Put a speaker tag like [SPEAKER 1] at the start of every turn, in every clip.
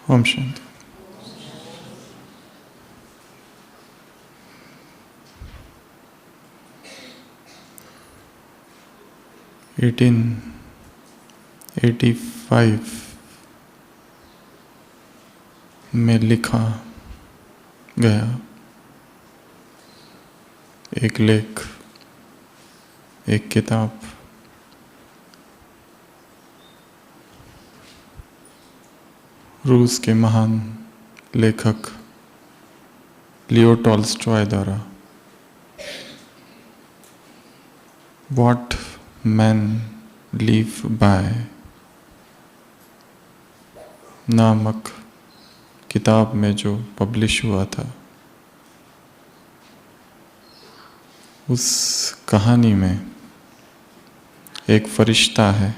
[SPEAKER 1] Om Shanti. Eighteen 85 में लिखा गया एक लेख, एक किताब रूस के महान लेखक लियो टॉल्स्टॉय द्वारा व्हाट मैन लिव बाय नामक किताब में जो पब्लिश हुआ था, उस कहानी में एक फरिश्ता है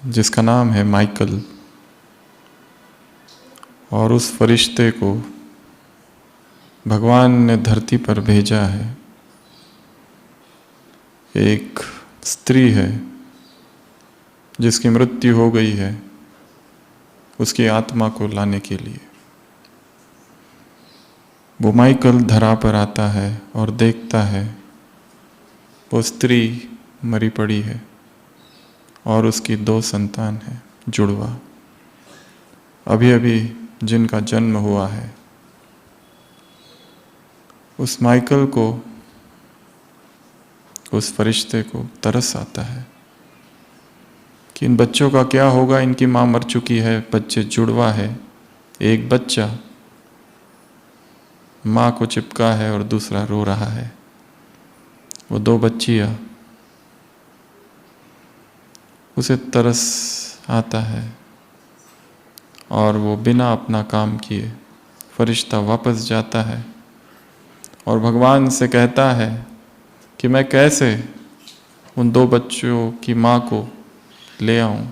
[SPEAKER 1] जिसका नाम है माइकल, और उस फरिश्ते को भगवान ने धरती पर भेजा है। एक स्त्री है जिसकी मृत्यु हो गई है, उसकी आत्मा को लाने के लिए वो माइकल धरा पर आता है और देखता है वो स्त्री मरी पड़ी है और उसकी 2 संतान है, जुड़वा, अभी अभी जिनका जन्म हुआ है। उस माइकल को, उस फरिश्ते को तरस आता है कि इन बच्चों का क्या होगा, इनकी माँ मर चुकी है, बच्चे जुड़वा है, एक बच्चा माँ को चिपका है और दूसरा रो रहा है, वो 2 बच्चियाँ। उसे तरस आता है और वो बिना अपना काम किए फरिश्ता वापस जाता है और भगवान से कहता है कि मैं कैसे उन 2 बच्चों की माँ को ले आऊं,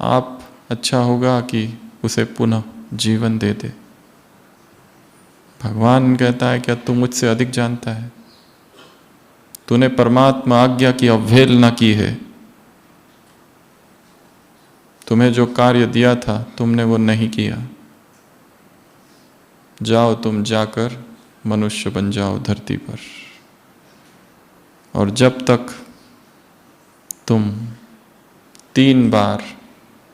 [SPEAKER 1] आप अच्छा होगा कि उसे पुनः जीवन दे दे। भगवान कहता है क्या तू मुझसे अधिक जानता है? तूने परमात्मा आज्ञा की अवहेलना की है, तुम्हें जो कार्य दिया था तुमने वो नहीं किया। जाओ, तुम जाकर मनुष्य बन जाओ धरती पर, और जब तक तुम 3 बार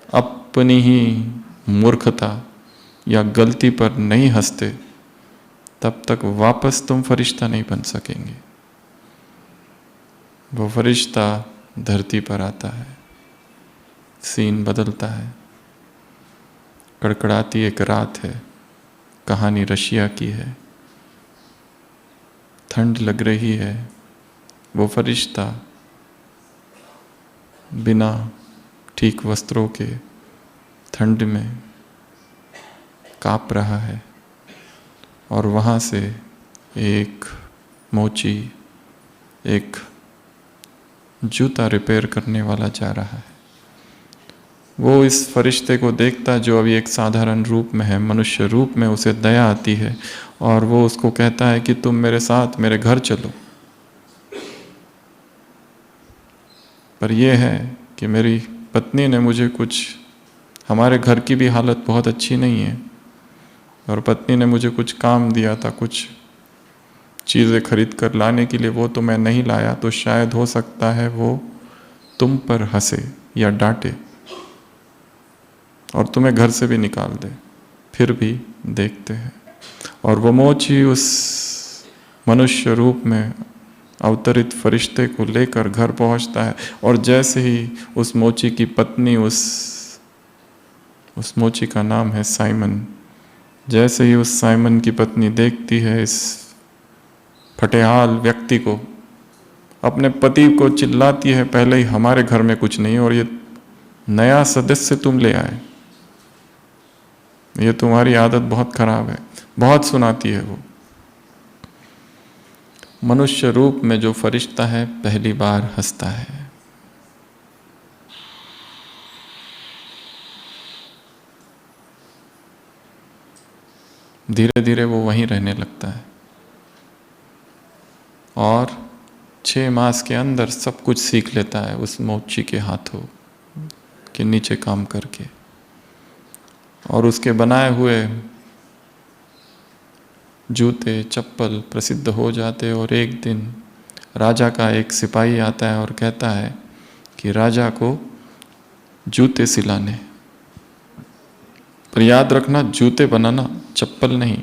[SPEAKER 1] अपनी ही मूर्खता या गलती पर नहीं हंसते, तब तक वापस तुम फरिश्ता नहीं बन सकेंगे। वो फरिश्ता धरती पर आता है, सीन बदलता है। कड़कड़ाती एक रात है, कहानी रशिया की है, ठंड लग रही है। वो फरिश्ता बिना ठीक वस्त्रों के ठंड में काँप रहा है, और वहाँ से एक मोची, एक जूता रिपेयर करने वाला जा रहा है। वो इस फरिश्ते को देखता जो अभी एक साधारण रूप में है, मनुष्य रूप में, उसे दया आती है और वो उसको कहता है कि तुम मेरे साथ मेरे घर चलो। पर यह है कि मेरी पत्नी ने मुझे कुछ, हमारे घर की भी हालत बहुत अच्छी नहीं है, और पत्नी ने मुझे कुछ काम दिया था, कुछ चीज़ें खरीद कर लाने के लिए, वो तो मैं नहीं लाया, तो शायद हो सकता है वो तुम पर हंसे या डांटे और तुम्हें घर से भी निकाल दे। फिर भी देखते हैं। और वो मोची उस मनुष्य रूप में अवतरित फरिश्ते को लेकर घर पहुंचता है, और जैसे ही उस मोची की पत्नी, उस मोची का नाम है साइमन, जैसे ही उस साइमन की पत्नी देखती है इस फटेहाल व्यक्ति को, अपने पति को चिल्लाती है, पहले ही हमारे घर में कुछ नहीं और ये नया सदस्य तुम ले आए, ये तुम्हारी आदत बहुत खराब है, बहुत सुनाती है। वो मनुष्य रूप में जो फरिश्ता है पहली बार हंसता है। धीरे धीरे वो वहीं रहने लगता है और 6 मास के अंदर सब कुछ सीख लेता है उस मोची के हाथों के नीचे काम करके। और उसके बनाए हुए जूते चप्पल प्रसिद्ध हो जाते। और एक दिन राजा का एक सिपाही आता है और कहता है कि राजा को जूते सिलाने, पर याद रखना जूते बनाना, चप्पल नहीं,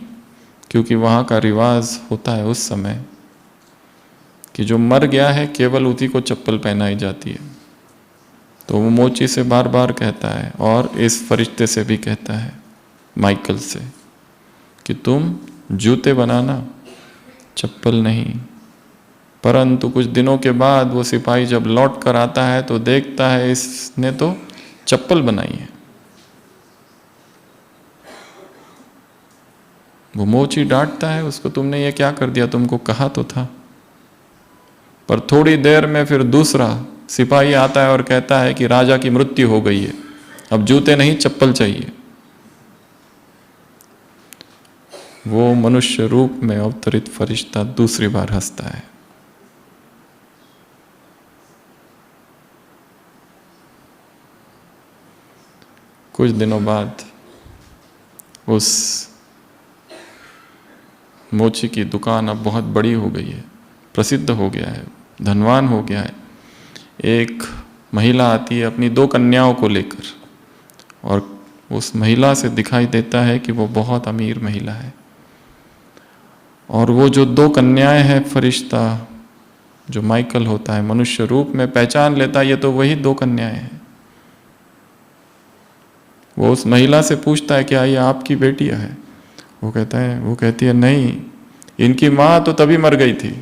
[SPEAKER 1] क्योंकि वहाँ का रिवाज होता है उस समय कि जो मर गया है केवल उसी को चप्पल पहनाई जाती है। तो वो मोची से बार बार कहता है और इस फरिश्ते से भी कहता है, माइकल से, कि तुम जूते बनाना, चप्पल नहीं। परंतु कुछ दिनों के बाद वो सिपाही जब लौट कर आता है तो देखता है इसने तो चप्पल बनाई है। वो मोची डांटता है उसको, तुमने ये क्या कर दिया, तुमको कहा तो था। पर थोड़ी देर में फिर दूसरा सिपाही आता है और कहता है कि राजा की मृत्यु हो गई है, अब जूते नहीं चप्पल चाहिए। वो मनुष्य रूप में अवतरित फरिश्ता दूसरी बार हंसता है। कुछ दिनों बाद उस मोची की दुकान अब बहुत बड़ी हो गई है, प्रसिद्ध हो गया है, धनवान हो गया है। एक महिला आती है अपनी 2 कन्याओं को लेकर, और उस महिला से दिखाई देता है कि वो बहुत अमीर महिला है। और वो जो 2 कन्याएं हैं, फरिश्ता जो माइकल होता है मनुष्य रूप में पहचान लेता है ये तो वही 2 कन्याएं हैं। वो उस महिला से पूछता है क्या ये आपकी बेटियां है? वो कहती है नहीं, इनकी माँ तो तभी मर गई थी,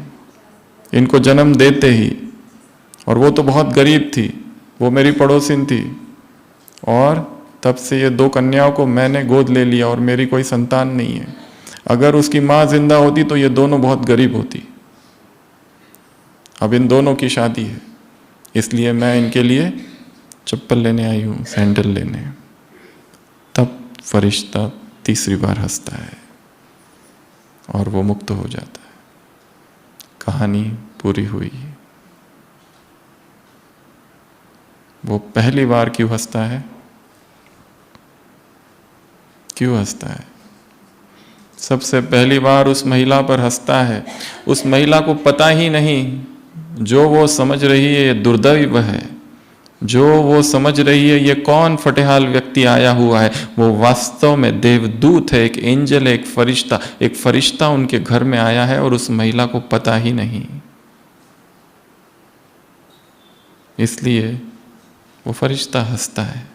[SPEAKER 1] इनको जन्म देते ही, और वो तो बहुत गरीब थी, वो मेरी पड़ोसिन थी, और तब से ये 2 कन्याओं को मैंने गोद ले लिया और मेरी कोई संतान नहीं है। अगर उसकी माँ जिंदा होती तो ये दोनों बहुत गरीब होती। अब इन दोनों की शादी है, इसलिए मैं इनके लिए चप्पल लेने आई हूँ, सैंडल लेने। तब फरिश्ता तीसरी बार हंसता है और वो मुक्त हो जाता है। कहानी पूरी हुई। वो पहली बार क्यों हंसता है? क्यों हंसता है? सबसे पहली बार उस महिला पर हंसता है। उस महिला को पता ही नहीं, जो वो समझ रही है ये दुर्दैव है, जो वो समझ रही है ये कौन फटेहाल व्यक्ति आया हुआ है, वो वास्तव में देवदूत है, एक एंजल है, एक फरिश्ता उनके घर में आया है और उस महिला को पता ही नहीं। इसलिए वो फरिश्ता हंसता है।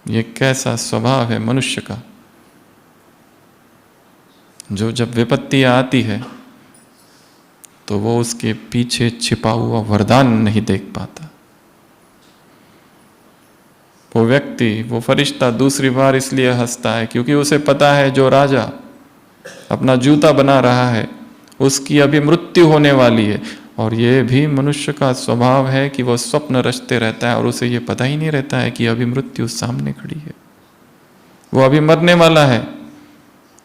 [SPEAKER 1] ये कैसा स्वभाव है मनुष्य का, जो जब विपत्तियां आती है तो वो उसके पीछे छिपा हुआ वरदान नहीं देख पाता। वो व्यक्ति, वो फरिश्ता दूसरी बार इसलिए हंसता है क्योंकि उसे पता है जो राजा अपना जूता बना रहा है उसकी अभी मृत्यु होने वाली है। और ये भी मनुष्य का स्वभाव है कि वो स्वप्न रचते रहता है और उसे ये पता ही नहीं रहता है कि अभी मृत्यु सामने खड़ी है, वो अभी मरने वाला है।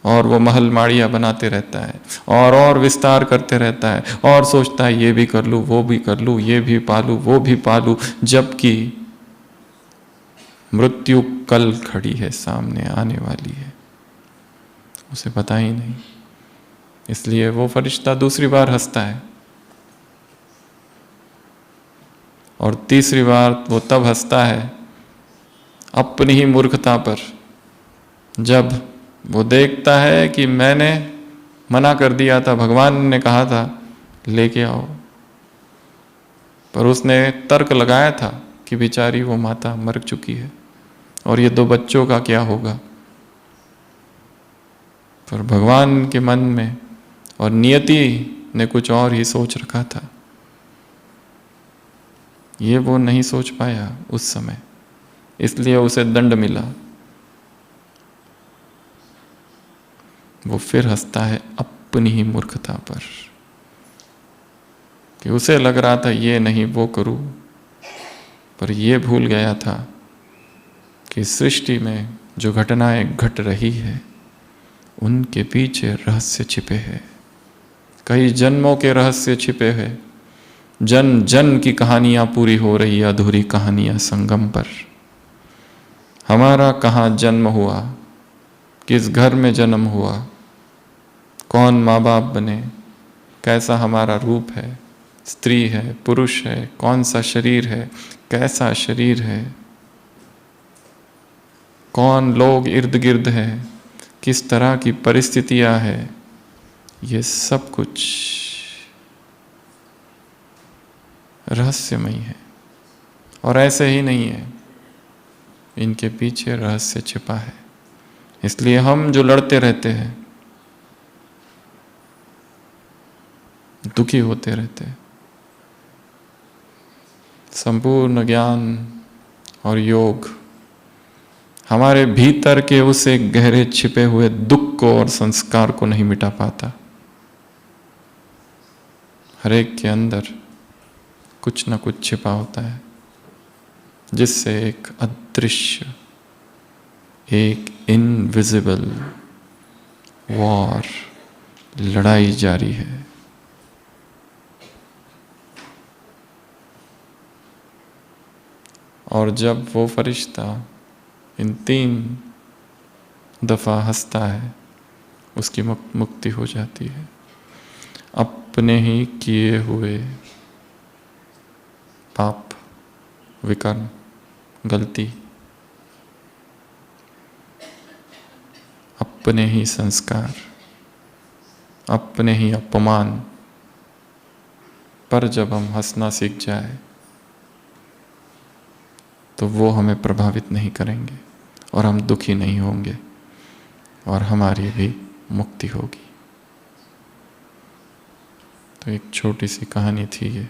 [SPEAKER 1] और वो महल माड़ियाँ बनाते रहता है और विस्तार करते रहता है और सोचता है ये भी कर लूँ, वो भी कर लूँ, ये भी पालूँ, वो भी पालूँ, जबकि मृत्यु कल खड़ी है, सामने आने वाली है, उसे पता ही नहीं। इसलिए वो फरिश्ता दूसरी बार हंसता है। और तीसरी बार वो तब हंसता है अपनी ही मूर्खता पर, जब वो देखता है कि मैंने मना कर दिया था, भगवान ने कहा था लेके आओ, पर उसने तर्क लगाया था कि बेचारी वो माता मर चुकी है और ये 2 बच्चों का क्या होगा। पर भगवान के मन में और नियति ने कुछ और ही सोच रखा था, ये वो नहीं सोच पाया उस समय, इसलिए उसे दंड मिला। वो फिर हंसता है अपनी ही मूर्खता पर कि उसे लग रहा था ये नहीं वो करूं, पर ये भूल गया था कि सृष्टि में जो घटनाएं घट रही है उनके पीछे रहस्य छिपे हैं, कई जन्मों के रहस्य छिपे हैं। जन जन की कहानियां पूरी हो रही है, अधूरी कहानियां संगम पर। हमारा कहाँ जन्म हुआ, किस घर में जन्म हुआ, कौन माँ बाप बने, कैसा हमारा रूप है, स्त्री है पुरुष है, कौन सा शरीर है, कैसा शरीर है, कौन लोग इर्द गिर्द है, किस तरह की परिस्थितियां है, ये सब कुछ रहस्यमयी है। और ऐसे ही नहीं है, इनके पीछे रहस्य छिपा है। इसलिए हम जो लड़ते रहते हैं, दुखी होते रहते हैं। संपूर्ण ज्ञान और योग हमारे भीतर के उस एक गहरे छिपे हुए दुख को और संस्कार को नहीं मिटा पाता। हर एक के अंदर कुछ न कुछ छिपा होता है, जिससे एक अदृश्य, एक इनविजिबल वॉर, लड़ाई जारी है। और जब वो फरिश्ता इन 3 दफा हंसता है, उसकी मुक्ति हो जाती है। अपने ही किए हुए पाप, विकर्म, गलती, अपने ही संस्कार, अपने ही अपमान पर जब हम हंसना सीख जाए तो वो हमें प्रभावित नहीं करेंगे और हम दुखी नहीं होंगे और हमारी भी मुक्ति होगी। तो एक छोटी सी कहानी थी ये,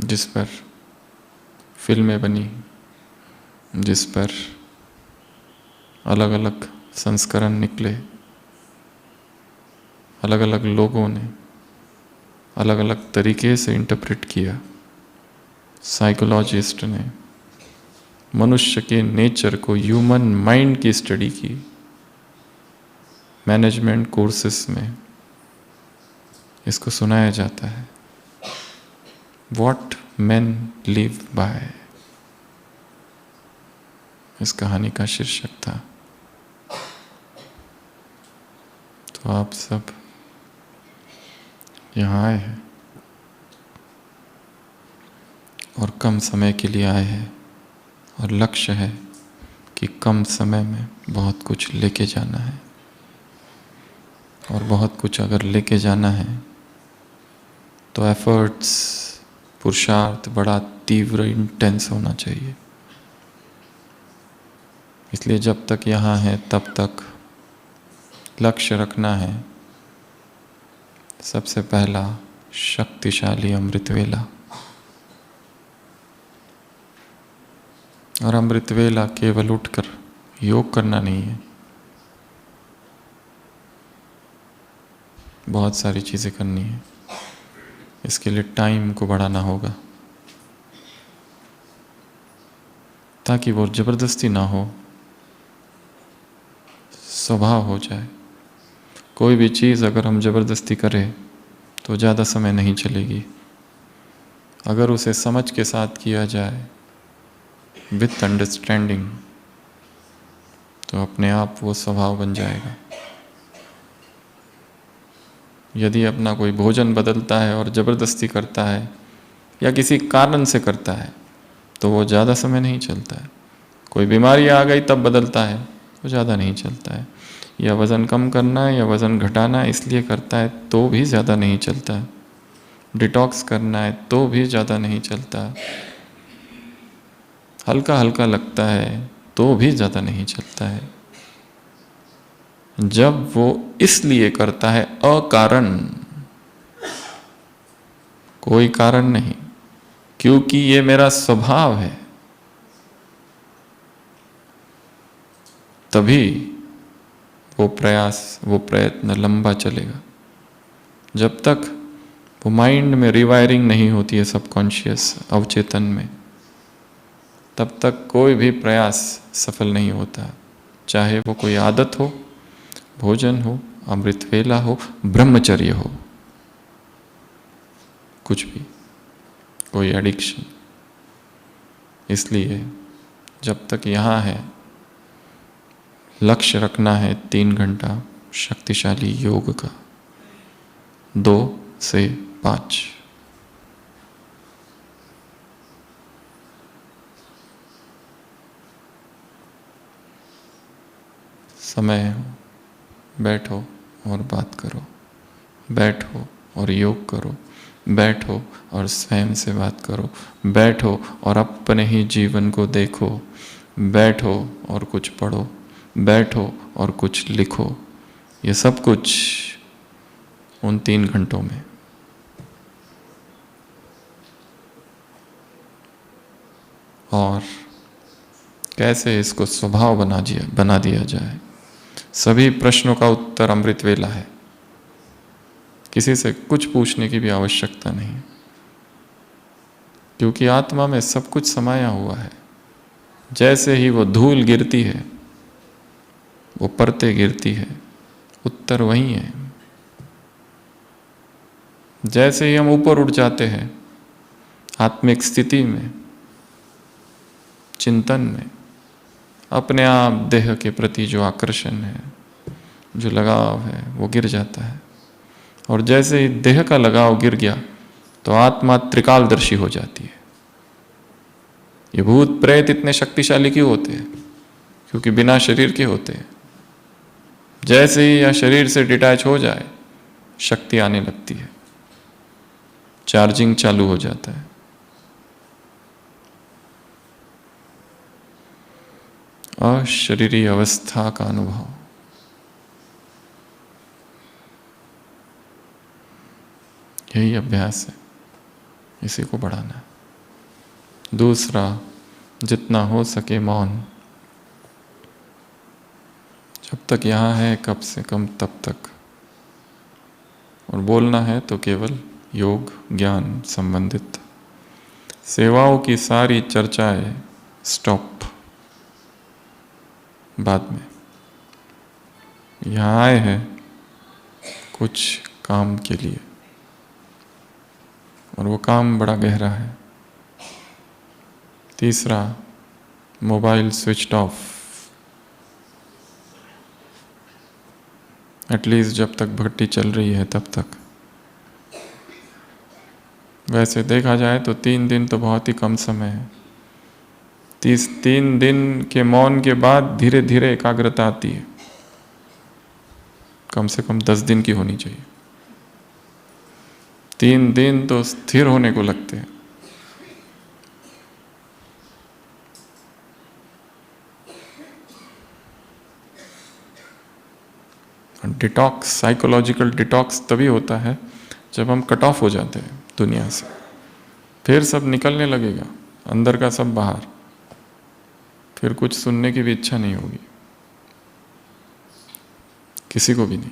[SPEAKER 1] जिस पर फिल्में बनी, जिस पर अलग अलग संस्करण निकले, अलग अलग लोगों ने अलग अलग तरीके से इंटरप्रेट किया। साइकोलॉजिस्ट ने मनुष्य के नेचर को, ह्यूमन माइंड की स्टडी की। मैनेजमेंट कोर्सेस में इसको सुनाया जाता है, व्हाट मेन लिव बाय। इस कहानी का शीर्षक था। तो आप सब यहाँ आए हैं और कम समय के लिए आए हैं, और लक्ष्य है कि कम समय में बहुत कुछ लेके जाना है। और बहुत कुछ अगर लेके जाना है तो एफर्ट्स, पुरुषार्थ बड़ा तीव्र, इंटेंस होना चाहिए। इसलिए जब तक यहाँ है तब तक लक्ष्य रखना है, सबसे पहला शक्तिशाली अमृत वेला। और अमृत वेला केवल उठकर योग करना नहीं है, बहुत सारी चीज़ें करनी है। इसके लिए टाइम को बढ़ाना होगा, ताकि वो जबरदस्ती ना हो, स्वभाव हो जाए। कोई भी चीज़ अगर हम जबरदस्ती करें तो ज़्यादा समय नहीं चलेगी। अगर उसे समझ के साथ किया जाए, विथ अंडरस्टैंडिंग, तो अपने आप वो स्वभाव बन जाएगा। यदि अपना कोई भोजन बदलता है और ज़बरदस्ती करता है या किसी कारण से करता है तो वो ज़्यादा समय नहीं चलता है। कोई बीमारी आ गई तब बदलता है, वो ज़्यादा नहीं चलता है। या वज़न कम करना है या वज़न घटाना है इसलिए करता है तो भी ज़्यादा नहीं चलता है। डिटॉक्स करना है तो भी ज़्यादा नहीं चलता। हल्का हल्का लगता है तो भी ज़्यादा नहीं चलता है। जब वो इसलिए करता है अकारण, कोई कारण नहीं, क्योंकि ये मेरा स्वभाव है, तभी वो प्रयास, वो प्रयत्न लंबा चलेगा। जब तक वो माइंड में रिवायरिंग नहीं होती है, सबकॉन्शियस, अवचेतन में, तब तक कोई भी प्रयास सफल नहीं होता। चाहे वो कोई आदत हो, भोजन हो, अमृत वेला हो, ब्रह्मचर्य हो, कुछ भी, कोई एडिक्शन। इसलिए जब तक यहाँ है, लक्ष्य रखना है 3 घंटा शक्तिशाली योग का, 2 से 5। समय हो, बैठो और बात करो, बैठो और योग करो, बैठो और स्वयं से बात करो, बैठो और अपने ही जीवन को देखो, बैठो और कुछ पढ़ो, बैठो और कुछ लिखो। ये सब कुछ उन 3 घंटों में। और कैसे इसको स्वभाव बना दिया जाए। सभी प्रश्नों का उत्तर अमृत वेला है। किसी से कुछ पूछने की भी आवश्यकता नहीं, क्योंकि आत्मा में सब कुछ समाया हुआ है। जैसे ही वो धूल गिरती है, वो परतें गिरती है, उत्तर वही है। जैसे ही हम ऊपर उठ जाते हैं आत्मिक स्थिति में, चिंतन में, अपने आप देह के प्रति जो आकर्षण है, जो लगाव है, वो गिर जाता है। और जैसे ही देह का लगाव गिर गया तो आत्मा त्रिकालदर्शी हो जाती है। ये भूत प्रेत इतने शक्तिशाली क्यों होते हैं? क्योंकि बिना शरीर के होते हैं। जैसे ही यह शरीर से डिटैच हो जाए, शक्ति आने लगती है, चार्जिंग चालू हो जाता है। अशरीरी अवस्था का अनुभव, यही अभ्यास है, इसी को बढ़ाना है। दूसरा, जितना हो सके मौन। जब तक यहाँ है, कम से कम तब तक। और बोलना है तो केवल योग ज्ञान संबंधित। सेवाओं की सारी चर्चाएं स्टॉप, बाद में। यहाँ आए हैं कुछ काम के लिए, और वो काम बड़ा गहरा है। तीसरा, मोबाइल स्विच्ड ऑफ, एटलीस्ट जब तक भट्टी चल रही है तब तक। वैसे देखा जाए तो 3 दिन तो बहुत ही कम समय है। 3 दिन के मौन के बाद धीरे धीरे एकाग्रता आती है। कम से कम 10 दिन की होनी चाहिए। 3 दिन तो स्थिर होने को लगते हैं। डिटॉक्स, साइकोलॉजिकल डिटॉक्स तभी होता है जब हम कट ऑफ हो जाते हैं दुनिया से। फिर सब निकलने लगेगा, अंदर का सब बाहर। फिर कुछ सुनने की भी इच्छा नहीं होगी, किसी को भी नहीं।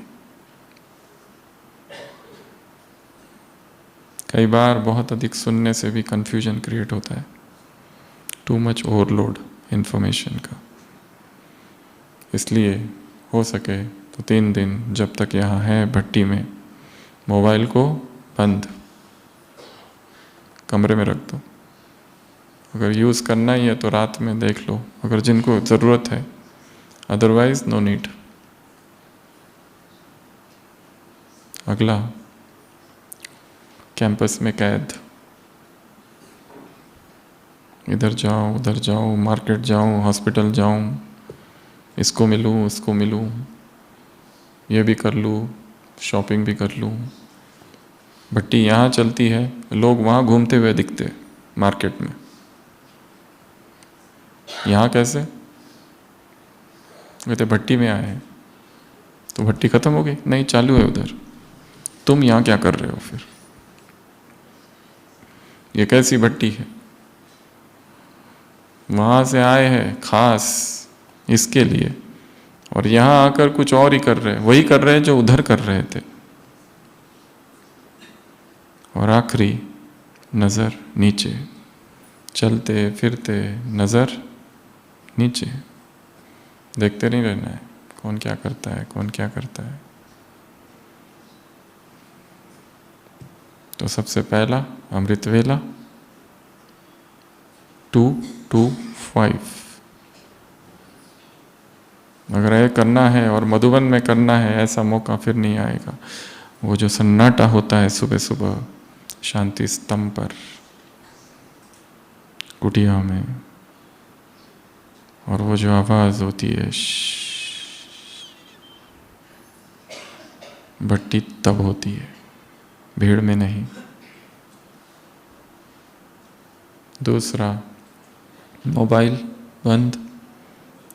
[SPEAKER 1] कई बार बहुत अधिक सुनने से भी कंफ्यूजन क्रिएट होता है, टू मच ओवरलोड इंफॉर्मेशन का। इसलिए हो सके तो 3 दिन जब तक यहाँ है भट्टी में, मोबाइल को बंद कमरे में रख दो। अगर यूज़ करना ही है तो रात में देख लो, अगर जिनको ज़रूरत है, अदरवाइज नो नीड। अगला, कैंपस में कैद। इधर जाऊं, उधर जाऊं, मार्केट जाऊं, हॉस्पिटल जाऊं, इसको मिलूं, उसको मिलूं, ये भी कर लूं, शॉपिंग भी कर लूं। भट्टी यहाँ चलती है, लोग वहाँ घूमते हुए दिखते मार्केट में। यहाँ कैसे? कहते भट्टी में आए हैं। तो भट्टी खत्म हो गई? नहीं, चालू है उधर। तुम यहाँ क्या कर रहे हो फिर? ये कैसी भट्टी है? वहाँ से आए हैं खास इसके लिए, और यहाँ आकर कुछ और ही कर रहे हैं, वही कर रहे हैं जो उधर कर रहे थे। और आखिरी, नज़र नीचे, चलते फिरते नज़र नीचे, देखते नहीं रहना है कौन क्या करता है, कौन क्या करता है। तो सबसे पहला अमृत वेला, 225। अगर ये करना है और मधुबन में करना है, ऐसा मौका फिर नहीं आएगा। वो जो सन्नाटा होता है सुबह सुबह शांति स्तंभ पर, कुटिया में, और वो जो आवाज होती है भट्टी, तब होती है, भीड़ में नहीं। दूसरा, मोबाइल बंद।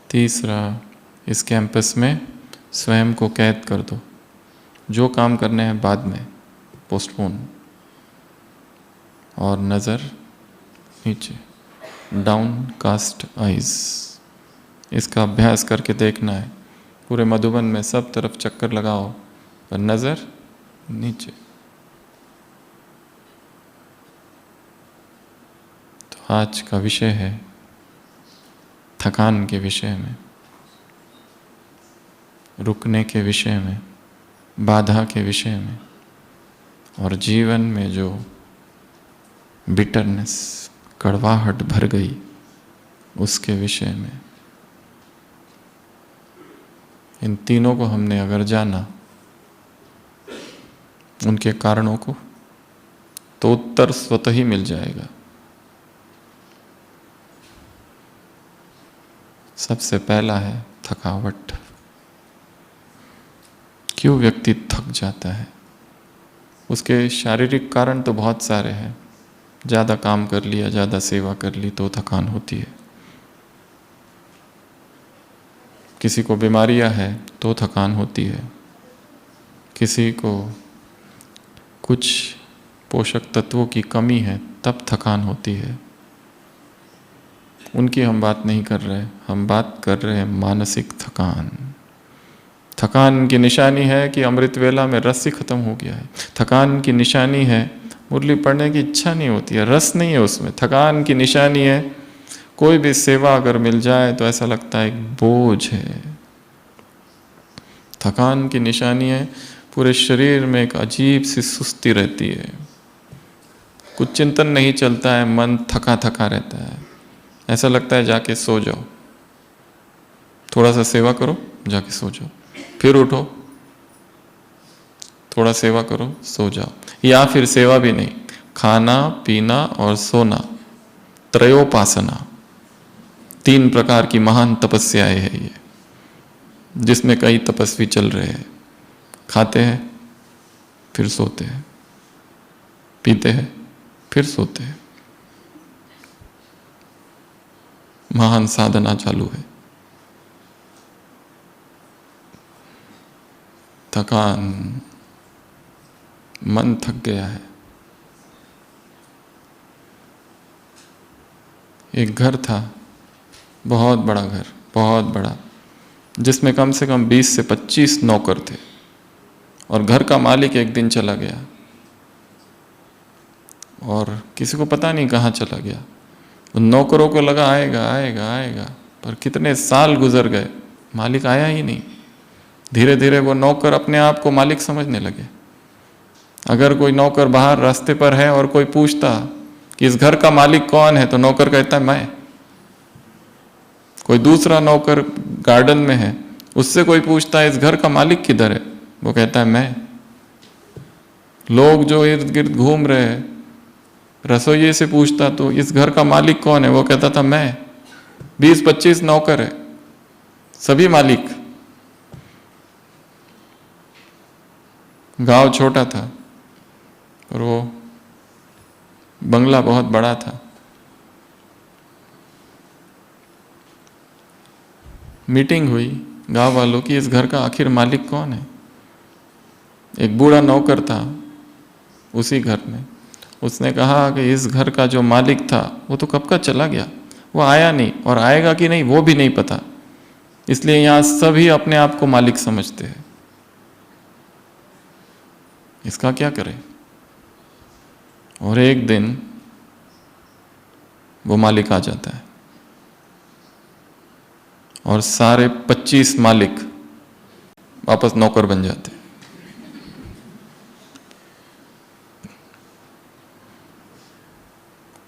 [SPEAKER 1] तीसरा, इस कैंपस में स्वयं को कैद कर दो, जो काम करने हैं बाद में पोस्टपोन। और नज़र नीचे, डाउन कास्ट आइज, इसका अभ्यास करके देखना है। पूरे मधुबन में सब तरफ चक्कर लगाओ पर नज़र नीचे। तो आज का विषय है थकान के विषय में, रुकने के विषय में, बाधा के विषय में, और जीवन में जो बिटरनेस, कड़वाहट भर गई उसके विषय में। इन तीनों को हमने अगर जाना, उनके कारणों को, तो उत्तर स्वतः ही मिल जाएगा। सबसे पहला है थकावट। क्यों व्यक्ति थक जाता है? उसके शारीरिक कारण तो बहुत सारे हैं। ज़्यादा काम कर लिया, ज़्यादा सेवा कर ली तो थकान होती है। किसी को बीमारियां है तो थकान होती है। किसी को कुछ पोषक तत्वों की कमी है तब थकान होती है। उनकी हम बात नहीं कर रहे, हम बात कर रहे हैं मानसिक थकान। थकान की निशानी है कि अमृत वेला में रस ही खत्म हो गया है। थकान की निशानी है मुरली पढ़ने की इच्छा नहीं होती है, रस नहीं है उसमें। थकान की निशानी है कोई भी सेवा अगर मिल जाए तो ऐसा लगता है एक बोझ है। थकान की निशानी है पूरे शरीर में एक अजीब सी सुस्ती रहती है, कुछ चिंतन नहीं चलता है, मन थका थका रहता है, ऐसा लगता है जाके सो जाओ, थोड़ा सा सेवा करो जाके सो जाओ, फिर उठो, थोड़ा सेवा करो सो जाओ। या फिर सेवा भी नहीं, खाना पीना और सोना, त्रयोपासना, 3 प्रकार की महान तपस्याएं है ये, जिसमें कई तपस्वी चल रहे हैं। खाते हैं फिर सोते हैं, पीते हैं फिर सोते हैं, महान साधना चालू है। थकान, मन थक गया है। एक घर था, बहुत बड़ा घर, बहुत बड़ा, जिसमें कम से कम 20 से 25 नौकर थे। और घर का मालिक एक दिन चला गया और किसी को पता नहीं कहाँ चला गया। उन नौकरों को लगा आएगा आएगा आएगा, पर कितने साल गुजर गए, मालिक आया ही नहीं। धीरे धीरे वो नौकर अपने आप को मालिक समझने लगे। अगर कोई नौकर बाहर रास्ते पर है और कोई पूछता कि इस घर का मालिक कौन है, तो नौकर कहता है मैं। कोई दूसरा नौकर गार्डन में है, उससे कोई पूछता है इस घर का मालिक किधर है, वो कहता है मैं। लोग जो इर्द गिर्द घूम रहे हैं, रसोइये से पूछता तो इस घर का मालिक कौन है, वो कहता था मैं। 20-25 नौकर है, सभी मालिक। गांव छोटा था और वो बंगला बहुत बड़ा था। मीटिंग हुई गांव वालों की, इस घर का आखिर मालिक कौन है। एक बूढ़ा नौकर था उसी घर में, उसने कहा कि इस घर का जो मालिक था वो तो कब का चला गया, वो आया नहीं, और आएगा कि नहीं वो भी नहीं पता। इसलिए यहाँ सभी अपने आप को मालिक समझते हैं। इसका क्या करें? और एक दिन वो मालिक आ जाता है और सारे 25 मालिक वापस नौकर बन जाते हैं।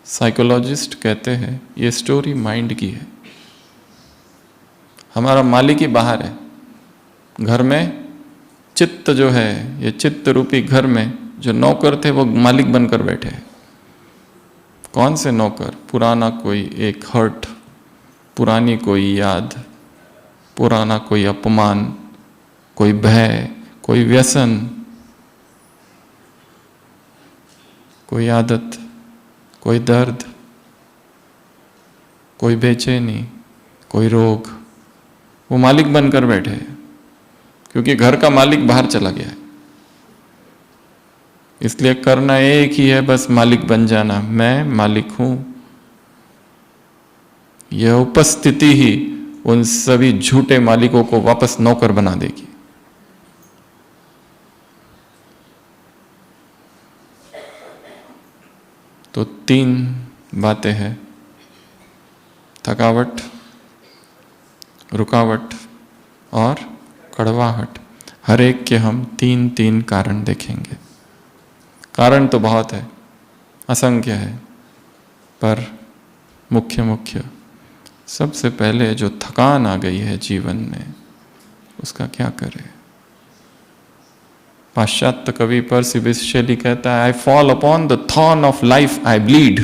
[SPEAKER 1] साइकोलॉजिस्ट कहते हैं ये स्टोरी माइंड की है। हमारा मालिक ही बाहर है, घर में चित्त जो है, ये चित्त रूपी घर में जो नौकर थे वो मालिक बनकर बैठे हैं। कौन से नौकर? पुराना कोई एक हर्ट, पुरानी कोई याद, पुराना कोई अपमान, कोई भय, कोई व्यसन, कोई आदत, कोई दर्द, कोई बेचैनी, कोई रोग, वो मालिक बनकर बैठे हैं क्योंकि घर का मालिक बाहर चला गया है। इसलिए करना एक ही है, बस मालिक बन जाना। मैं मालिक हूं। यह उपस्थिति ही उन सभी झूठे मालिकों को वापस नौकर बना देगी। तो 3 बातें हैं, थकावट, रुकावट और कड़वाहट। हर एक के हम 3 कारण देखेंगे। कारण तो बहुत है, असंख्य है, पर मुख्य सबसे पहले जो थकान आ गई है जीवन में, उसका क्या करें? पाश्चात्य कवि पर्सी बिशे शेली कहता है, I fall upon the thorn of life I bleed.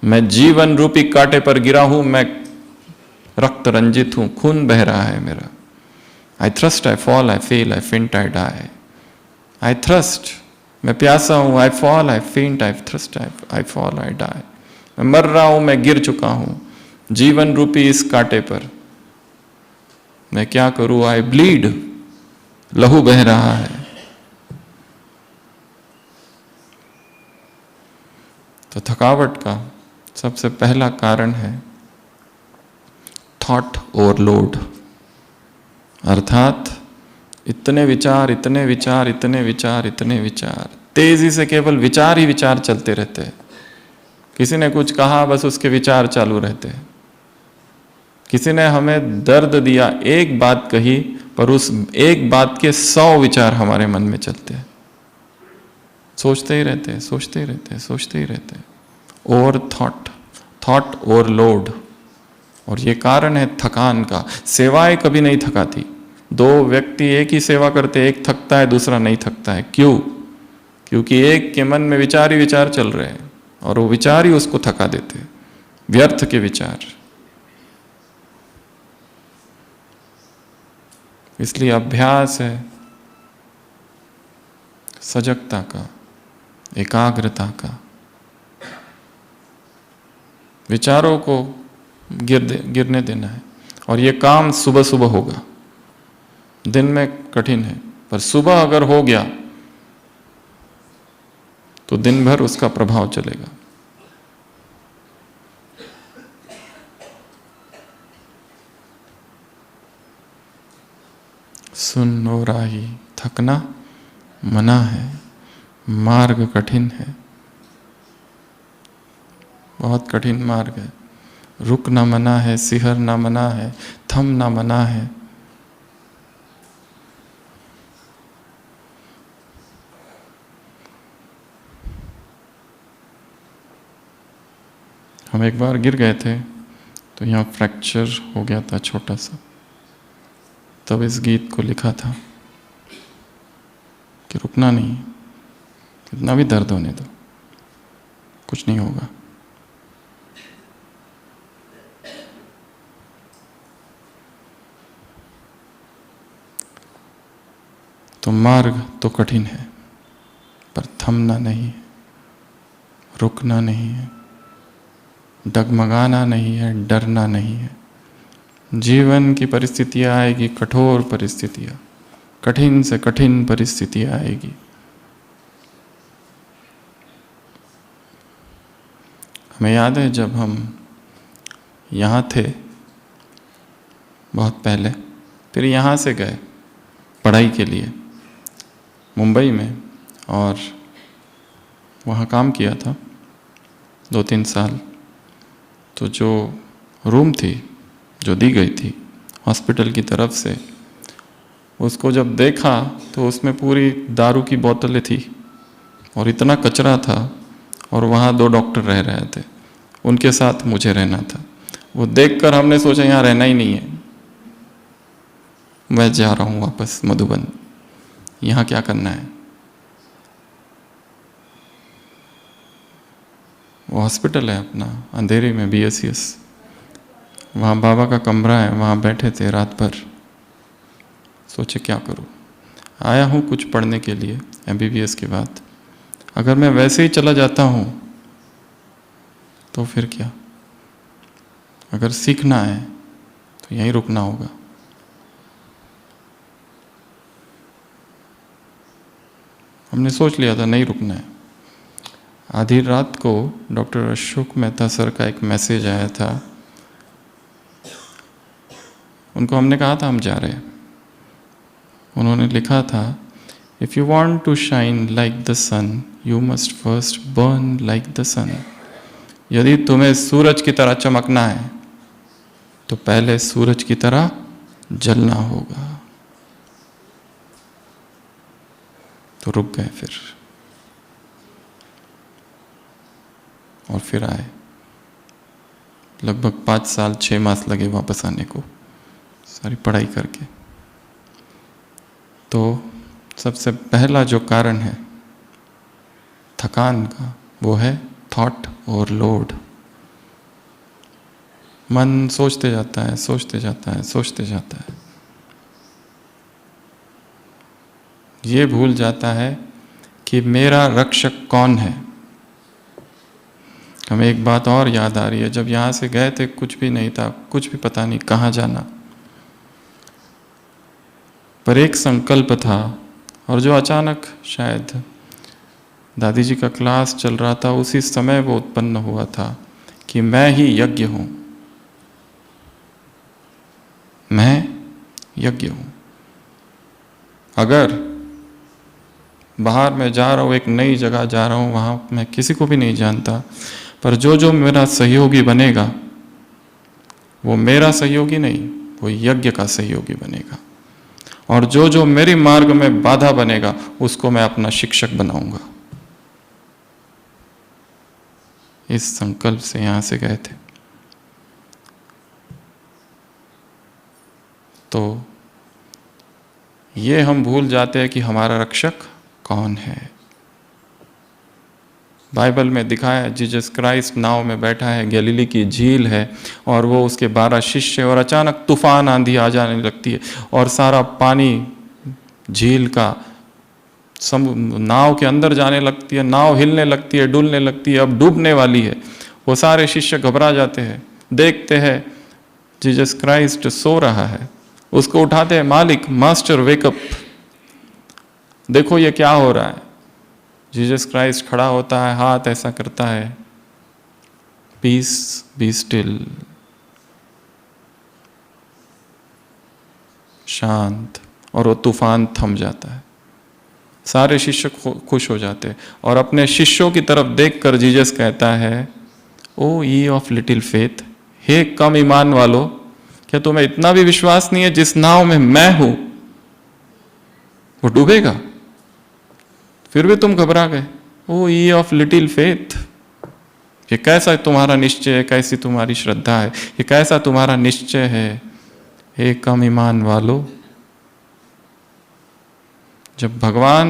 [SPEAKER 1] मैं जीवन रूपी कांटे पर गिरा हूं, मैं रक्त रंजित हूं, खून बह रहा है मेरा। I thrust, I fall, I fail, I faint, I die. I thrust, मैं प्यासा हूं, आई fall, I faint, I thrust, I fall, I die. मैं मर रहा हूं, मैं गिर चुका हूं जीवन रूपी इस कांटे पर। मैं क्या करूं? आई ब्लीड, लहू बह रहा है। तो थकावट का सबसे पहला कारण है थॉट ओवरलोड, अर्थात इतने विचार, इतने विचार, इतने विचार, इतने विचार, तेजी से केवल विचार ही विचार चलते रहते हैं। किसी ने कुछ कहा, बस उसके विचार चालू रहते हैं। किसी ने हमें दर्द दिया, एक बात कही, पर उस एक बात के 100 विचार हमारे मन में चलते हैं। सोचते ही रहते हैं, सोचते ही रहते हैं, सोचते ही रहते हैं। Over thought overload. और ये कारण है थकान का। सेवाएं कभी नहीं थकाती। 2 व्यक्ति एक ही सेवा करते, एक थकता है, दूसरा नहीं थकता है। क्यों? क्योंकि एक के मन में विचार ही विचार चल रहे हैं और वो विचार ही उसको थका देते हैं, व्यर्थ के विचार। इसलिए अभ्यास है सजगता का, एकाग्रता का। विचारों को गिरने देना है। और ये काम सुबह सुबह होगा। दिन में कठिन है, पर सुबह अगर हो गया तो दिन भर उसका प्रभाव चलेगा। सुन ओ राही, थकना मना है, मार्ग कठिन है, बहुत कठिन मार्ग है। रुकना मना है, सिहरना मना है, थमना मना है। हम एक बार गिर गए थे तो यहाँ फ्रैक्चर हो गया था छोटा सा। तब इस गीत को लिखा था कि रुकना नहीं, कितना भी दर्द होने दो, कुछ नहीं होगा। तो मार्ग तो कठिन है, पर थमना नहीं है, रुकना नहीं है, डगमगाना नहीं है, डरना नहीं है। जीवन की परिस्थितियां आएगी, कठोर परिस्थितियां, कठिन से कठिन परिस्थितियां आएगी। हमें याद है जब हम यहाँ थे बहुत पहले, फिर यहाँ से गए पढ़ाई के लिए मुंबई में, और वहाँ काम किया था 2-3 साल। तो जो रूम थी, जो दी गई थी हॉस्पिटल की तरफ से, उसको जब देखा तो उसमें पूरी दारू की बोतलें थी और इतना कचरा था। और वहाँ 2 डॉक्टर रह रहे थे, उनके साथ मुझे रहना था। वो देखकर हमने सोचा यहाँ रहना ही नहीं है, मैं जा रहा हूँ वापस मधुबन, यहाँ क्या करना है। वो हॉस्पिटल है अपना अंधेरी में, BSCS, वहाँ बाबा का कमरा है, वहाँ बैठे थे रात भर। सोचे क्या करूँ, आया हूँ कुछ पढ़ने के लिए MBBS के बाद, अगर मैं वैसे ही चला जाता हूँ तो फिर क्या, अगर सीखना है तो यहीं रुकना होगा। हमने सोच लिया था नहीं रुकना है। आधी रात को डॉक्टर अशोक मेहता सर का एक मैसेज आया था, उनको हमने कहा था हम जा रहे हैं। उन्होंने लिखा था, if you want to shine like the sun you must first burn like the sun. यदि तुम्हें सूरज की तरह चमकना है तो पहले सूरज की तरह जलना होगा। तो रुक गए फिर, और फिर आए। लगभग 5 साल 6 मास लगे वापस आने को, सारी पढ़ाई करके। तो सबसे पहला जो कारण है थकान का, वो है थॉट ओवरलोड। मन सोचते जाता है, सोचते जाता है, सोचते जाता है, ये भूल जाता है कि मेरा रक्षक कौन है। हमें एक बात और याद आ रही है, जब यहाँ से गए थे कुछ भी नहीं था, कुछ भी पता नहीं कहाँ जाना, पर एक संकल्प था, और जो अचानक शायद दादी जी का क्लास चल रहा था उसी समय वो उत्पन्न हुआ था कि मैं ही यज्ञ हूँ, मैं यज्ञ हूँ। अगर बाहर मैं जा रहा हूँ, एक नई जगह जा रहा हूँ, वहाँ मैं किसी को भी नहीं जानता, पर जो मेरा सहयोगी बनेगा वो मेरा सहयोगी नहीं, वो यज्ञ का सहयोगी बनेगा। और जो मेरे मार्ग में बाधा बनेगा उसको मैं अपना शिक्षक बनाऊंगा। इस संकल्प से यहाँ से गए थे। तो ये हम भूल जाते हैं कि हमारा रक्षक कौन है। बाइबल में दिखाया है, जीसस क्राइस्ट नाव में बैठा है, गैलीली की झील है, और वो उसके 12 शिष्य, और अचानक तूफान आंधी आ जाने लगती है और सारा पानी झील का नाव के अंदर जाने लगती है, नाव हिलने लगती है, डुलने लगती है, अब डूबने वाली है। वो सारे शिष्य घबरा जाते हैं, देखते हैं जीसस क्राइस्ट सो रहा है, उसको उठाते हैं, मालिक, मास्टर वेकअप, देखो ये क्या हो रहा है। जीसस क्राइस्ट खड़ा होता है, हाथ ऐसा करता है, पीस बी स्टिल, शांत, और वो तूफान थम जाता है। सारे शिष्य खुश हो जाते हैं, और अपने शिष्यों की तरफ देखकर जीसस कहता है, ओ ये ऑफ लिटिल फेथ, हे कम ईमान वालों, क्या तुम्हें इतना भी विश्वास नहीं है? जिस नाव में मैं हूं वो डूबेगा, फिर भी तुम घबरा गए। ओ ये ऑफ लिटिल फेथ, ये कैसा तुम्हारा निश्चय है, कैसी तुम्हारी श्रद्धा है, ये कैसा तुम्हारा निश्चय है, हे कम ईमान वालों। जब भगवान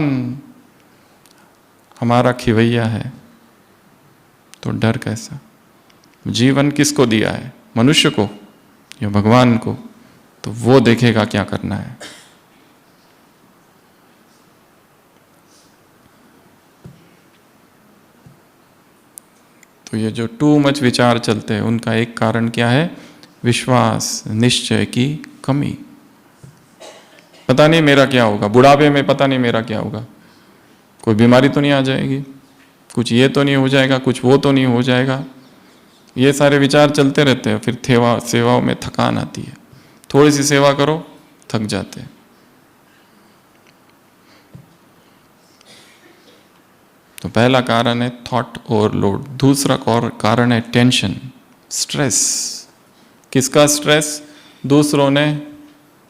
[SPEAKER 1] हमारा खिवैया है तो डर कैसा। जीवन किसको दिया है, मनुष्य को या भगवान को? तो वो देखेगा क्या करना है। तो ये जो टू मच विचार चलते हैं उनका एक कारण क्या है? विश्वास, निश्चय की कमी। पता नहीं मेरा क्या होगा, बुढ़ापे में पता नहीं मेरा क्या होगा, कोई बीमारी तो नहीं आ जाएगी, कुछ ये तो नहीं हो जाएगा, कुछ वो तो नहीं हो जाएगा, ये सारे विचार चलते रहते हैं। फिर सेवाओं में थकान आती है, थोड़ी सी सेवा करो थक जाते हैं। तो पहला कारण है थॉट ओवरलोड। दूसरा कारण है टेंशन, स्ट्रेस। किसका स्ट्रेस?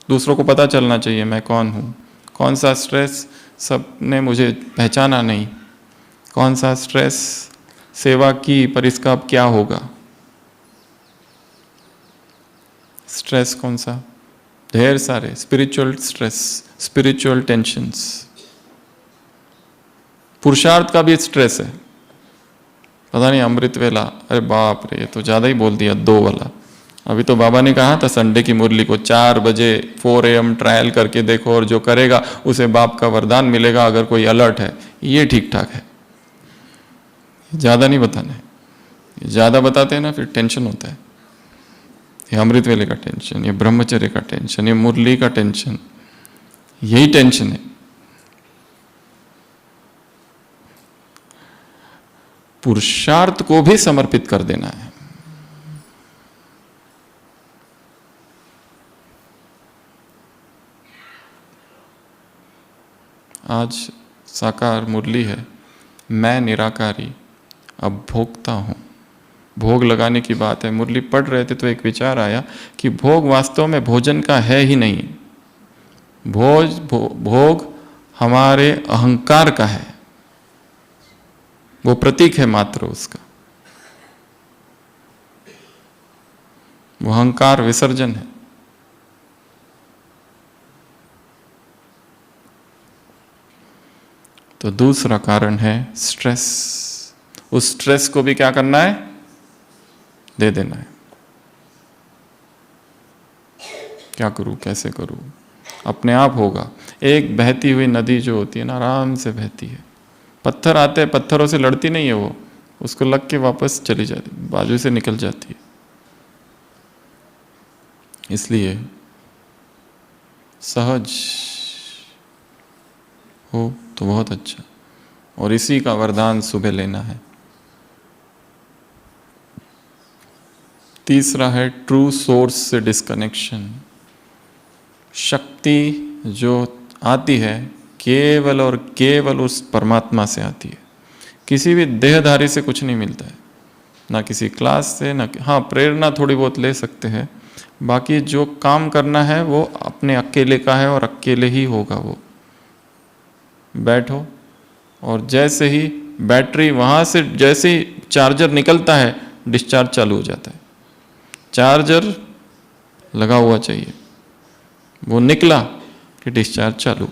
[SPEAKER 1] दूसरों को पता चलना चाहिए मैं कौन हूँ। कौन सा स्ट्रेस? सबने मुझे पहचाना नहीं। कौन सा स्ट्रेस? सेवा की, पर इसका अब क्या होगा? स्ट्रेस कौन सा? ढेर सारे स्पिरिचुअल स्ट्रेस, स्पिरिचुअल टेंशन्स। पुरुषार्थ का भी स्ट्रेस है। पता नहीं अमृत वेला, अरे बाप रे, ये तो ज्यादा ही बोल दिया, 2 वाला। अभी तो बाबा ने कहा था संडे की मुरली को 4 बजे 4 AM ट्रायल करके देखो, और जो करेगा उसे बाप का वरदान मिलेगा अगर कोई अलर्ट है। ये ठीक ठाक है, ज्यादा नहीं बताना है। ज्यादा बताते हैं ना फिर टेंशन होता है। ये अमृत वेले का टेंशन, ये ब्रह्मचर्य का टेंशन, ये मुरली का टेंशन, यही टेंशन है। पुरुषार्थ को भी समर्पित कर देना है। आज साकार मुरली है, मैं निराकारी अब भोगता हूं। भोग लगाने की बात है। मुरली पढ़ रहे थे तो एक विचार आया कि भोग वास्तव में भोजन का है ही नहीं। भोग हमारे अहंकार का है, वो प्रतीक है मात्र उसका। वो अहंकार विसर्जन है। तो दूसरा कारण है स्ट्रेस। उस स्ट्रेस को भी क्या करना है? दे देना है। क्या करूं, कैसे करूं? अपने आप होगा। एक बहती हुई नदी जो होती है ना, आराम से बहती है। पत्थर आते हैं, पत्थरों से लड़ती नहीं है वो, उसको लग के वापस चली जाती, बाजू से निकल जाती है। इसलिए सहज हो तो बहुत अच्छा, और इसी का वरदान सुबह लेना है। तीसरा है ट्रू सोर्स से डिस्कनेक्शन। शक्ति जो आती है केवल और केवल उस परमात्मा से आती है। किसी भी देहधारी से कुछ नहीं मिलता है, ना किसी क्लास से, ना हाँ प्रेरणा थोड़ी बहुत ले सकते हैं। बाकी जो काम करना है वो अपने अकेले का है और अकेले ही होगा। वो बैठो और जैसे ही बैटरी वहाँ से, जैसे ही चार्जर निकलता है, डिस्चार्ज चालू हो जाता है। चार्जर लगा हुआ चाहिए, वो निकला कि डिस्चार्ज चालू।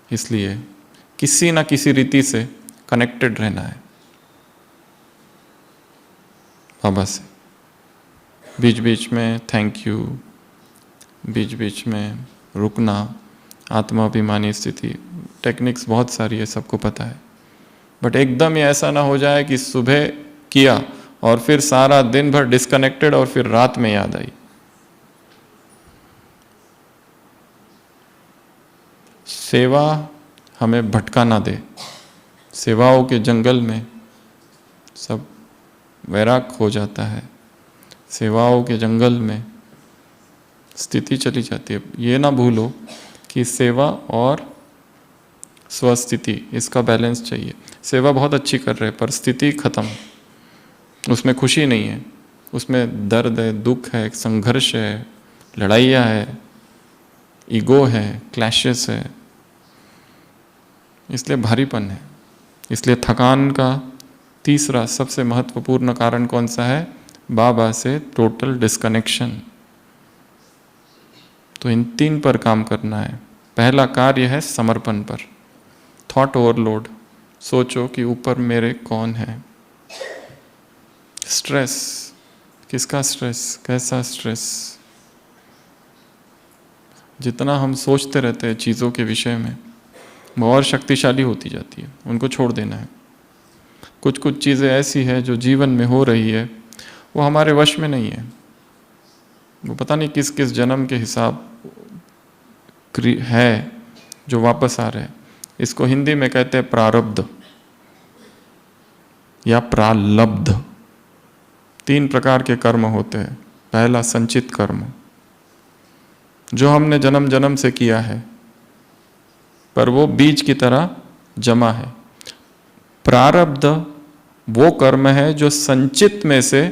[SPEAKER 1] इसलिए किसी ना किसी रीति से कनेक्टेड रहना है बाबा से। बीच बीच में थैंक यू, बीच बीच में रुकना, आत्माभिमानी स्थिति, टेक्निक्स बहुत सारी है, सबको पता है। बट एकदम ही ऐसा ना हो जाए कि सुबह किया और फिर सारा दिन भर डिस्कनेक्टेड और फिर रात में याद आई। सेवा हमें भटका ना दे। सेवाओं के जंगल में सब वैराग हो जाता है, सेवाओं के जंगल में स्थिति चली जाती है। ये ना भूलो कि सेवा और स्वस्थिति, इसका बैलेंस चाहिए। सेवा बहुत अच्छी कर रहे हैं पर स्थिति खत्म, उसमें खुशी नहीं है, उसमें दर्द है, दुख है, संघर्ष है, लड़ाइयाँ है, ईगो है, क्लैशेस है, इसलिए भारीपन है। इसलिए थकान का तीसरा सबसे महत्वपूर्ण कारण कौन सा है? बाबा से टोटल डिस्कनेक्शन। तो इन 3 पर काम करना है। पहला कार्य है समर्पण पर। थॉट ओवरलोड, सोचो कि ऊपर मेरे कौन है। स्ट्रेस, किसका स्ट्रेस, कैसा स्ट्रेस? जितना हम सोचते रहते हैं चीज़ों के विषय में, वो और शक्तिशाली होती जाती है। उनको छोड़ देना है। कुछ कुछ चीज़ें ऐसी है जो जीवन में हो रही है, वो हमारे वश में नहीं है। वो पता नहीं किस किस जन्म के हिसाब है जो वापस आ रहे हैं। इसको हिंदी में कहते हैं प्रारब्ध या प्रालब्ध। 3 प्रकार के कर्म होते हैं। पहला संचित कर्म, जो हमने जन्म जन्म से किया है, पर वो बीज की तरह जमा है। प्रारब्ध वो कर्म है जो संचित में से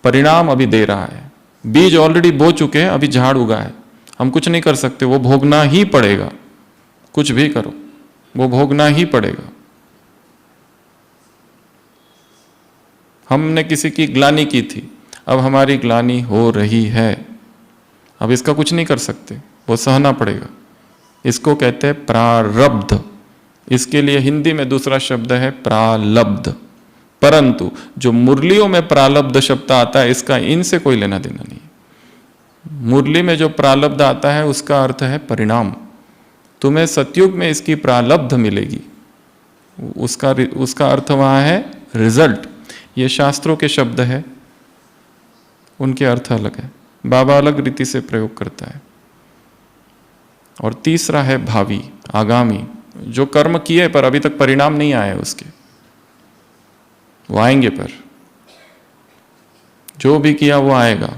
[SPEAKER 1] परिणाम अभी दे रहा है। बीज ऑलरेडी बो चुके हैं, अभी झाड़ उगा है, हम कुछ नहीं कर सकते, वो भोगना ही पड़ेगा। कुछ भी करो, वो भोगना ही पड़ेगा। हमने किसी की ग्लानि की थी, अब हमारी ग्लानि हो रही है, अब इसका कुछ नहीं कर सकते, वो सहना पड़ेगा। इसको कहते हैं प्रारब्ध। इसके लिए हिंदी में दूसरा शब्द है प्रालब्ध। परंतु जो मुरलियों में प्रालब्ध शब्द आता है, इसका इनसे कोई लेना देना नहीं। मुरली में जो प्रालब्ध आता है उसका अर्थ है परिणाम। तुम्हें सतयुग में इसकी प्रालब्ध मिलेगी, उसका अर्थ वहां है रिजल्ट। ये शास्त्रों के शब्द है, उनके अर्थ अलग है, बाबा अलग रीति से प्रयोग करता है। और तीसरा है भावी, आगामी, जो कर्म किए पर अभी तक परिणाम नहीं आए उसके, वो आएंगे। पर जो भी किया वो आएगा।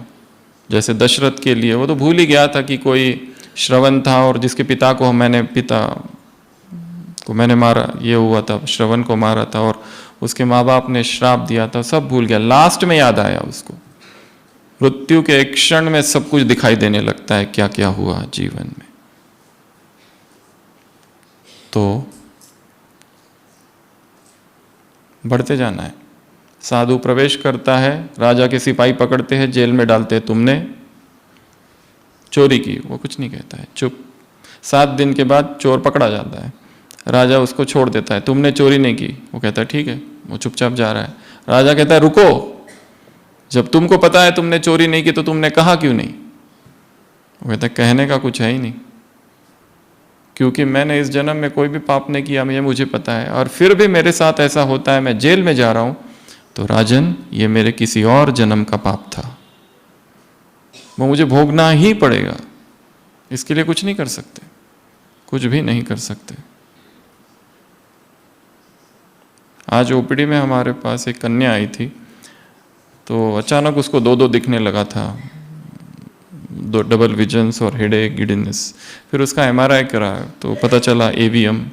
[SPEAKER 1] जैसे दशरथ के लिए, वो तो भूल ही गया था कि कोई श्रवण था और जिसके पिता को मैंने मारा, ये हुआ था, श्रवण को मारा था और उसके माँ बाप ने श्राप दिया था, सब भूल गया। लास्ट में याद आया उसको। मृत्यु के एक क्षण में सब कुछ दिखाई देने लगता है, क्या क्या हुआ जीवन में। तो बढ़ते जाना है। साधु प्रवेश करता है, राजा के सिपाही पकड़ते हैं, जेल में डालते हैं, तुमने चोरी की, वो कुछ नहीं कहता है, चुप। 7 दिन के बाद चोर पकड़ा जाता है, राजा उसको छोड़ देता है, तुमने चोरी नहीं की, वो कहता है ठीक है, वो चुपचाप जा रहा है। राजा कहता है रुको, जब तुमको पता है तुमने चोरी नहीं की तो तुमने कहा क्यों नहीं? वो कहता है कहने का कुछ है ही नहीं, क्योंकि मैंने इस जन्म में कोई भी पाप नहीं किया, ये मुझे पता है, और फिर भी मेरे साथ ऐसा होता है, मैं जेल में जा रहा हूं, तो राजन ये मेरे किसी और जन्म का पाप था, वो मुझे भोगना ही पड़ेगा। इसके लिए कुछ नहीं कर सकते, कुछ भी नहीं कर सकते। आज ओपीडी में हमारे पास एक कन्या आई थी, तो अचानक उसको 2 दिखने लगा था, 2 डबल विजन्स और हेडेक, गिडिनेस। फिर उसका एमआरआई करा तो पता चला एवीएम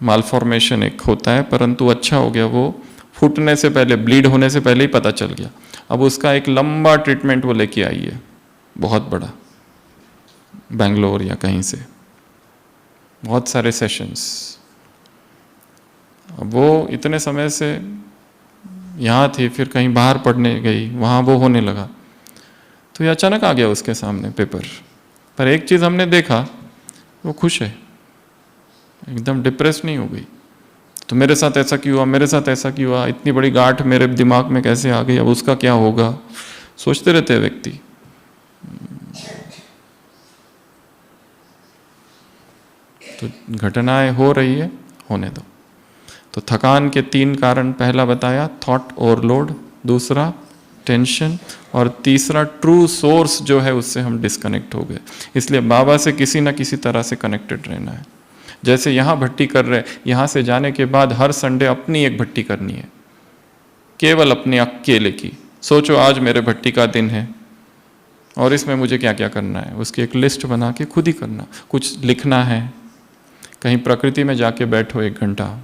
[SPEAKER 1] मालफॉर्मेशन एक होता है, परंतु अच्छा हो गया, वो फूटने से पहले, ब्लीड होने से पहले ही पता चल गया। अब उसका एक लंबा ट्रीटमेंट वो लेके आई है, बहुत बड़ा, बेंगलोर या कहीं से, बहुत सारे सेशंस। अब वो इतने समय से यहाँ थी, फिर कहीं बाहर पढ़ने गई, वहाँ वो होने लगा, तो ये अचानक आ गया उसके सामने पेपर। पर एक चीज़ हमने देखा, वो खुश है, एकदम डिप्रेस नहीं हो गई। तो मेरे साथ ऐसा क्यों हुआ, मेरे साथ ऐसा क्यों हुआ, इतनी बड़ी गांठ मेरे दिमाग में कैसे आ गई, अब उसका क्या होगा, सोचते रहते हैं व्यक्ति। तो घटनाएं हो रही है, होने दो। तो थकान के 3 कारण पहला बताया, थॉट ओवरलोड, दूसरा टेंशन, और तीसरा ट्रू सोर्स जो है उससे हम डिस्कनेक्ट हो गए। इसलिए बाबा से किसी ना किसी तरह से कनेक्टेड रहना है। जैसे यहाँ भट्टी कर रहे, यहाँ से जाने के बाद हर संडे अपनी एक भट्टी करनी है, केवल अपने अकेले की। सोचो आज मेरे भट्टी का दिन है और इसमें मुझे क्या क्या करना है, उसकी एक लिस्ट बना के खुद ही करना। कुछ लिखना है, कहीं प्रकृति में जाके बैठो 1 घंटा,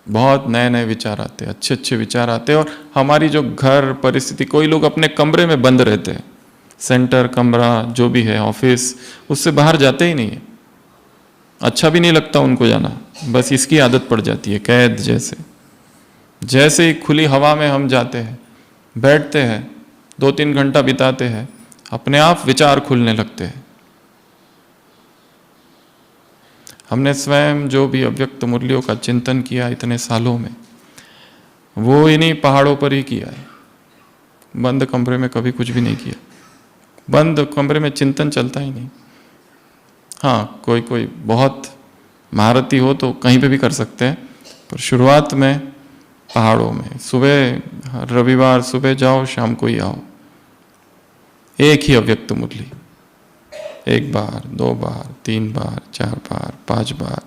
[SPEAKER 1] बहुत नए नए विचार आते हैं, अच्छे अच्छे विचार आते हैं। और हमारी जो घर परिस्थिति, कोई लोग अपने कमरे में बंद रहते हैं, सेंटर कमरा जो भी है, ऑफिस, उससे बाहर जाते ही नहीं है, अच्छा भी नहीं लगता उनको जाना, बस इसकी आदत पड़ जाती है, कैद जैसे। जैसे ही खुली हवा में हम जाते हैं, बैठते हैं, 2-3 घंटा बिताते हैं, अपने आप विचार खुलने लगते हैं। हमने स्वयं जो भी अव्यक्त मुरलियों का चिंतन किया इतने सालों में, वो इन्हीं पहाड़ों पर ही किया है। बंद कमरे में कभी कुछ भी नहीं किया, बंद कमरे में चिंतन चलता ही नहीं। हाँ, कोई कोई बहुत महारथी हो तो कहीं पे भी कर सकते हैं, पर शुरुआत में पहाड़ों में, सुबह रविवार सुबह जाओ, शाम को ही आओ, एक ही अव्यक्त मुरली, 1 बार, 2 बार, 3 बार, 4 बार, 5 बार,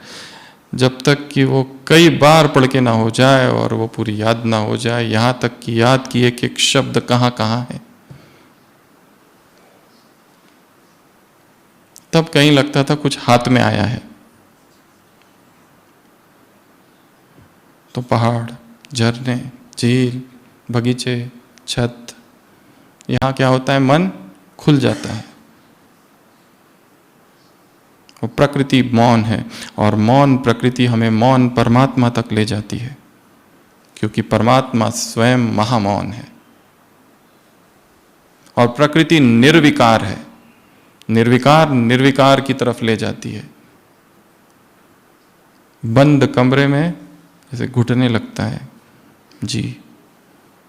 [SPEAKER 1] जब तक कि वो कई बार पढ़ के ना हो जाए और वो पूरी याद ना हो जाए, यहाँ तक कि याद की एक एक शब्द कहाँ कहाँ है। तब कहीं लगता था कुछ हाथ में आया है। तो पहाड़, झरने, झील, बगीचे, छत, यहाँ क्या होता है, मन खुल जाता है, वो प्रकृति मौन है, और मौन प्रकृति हमें मौन परमात्मा तक ले जाती है, क्योंकि परमात्मा स्वयं महामौन है। और प्रकृति निर्विकार है, निर्विकार निर्विकार की तरफ ले जाती है। बंद कमरे में जैसे घुटने लगता है जी,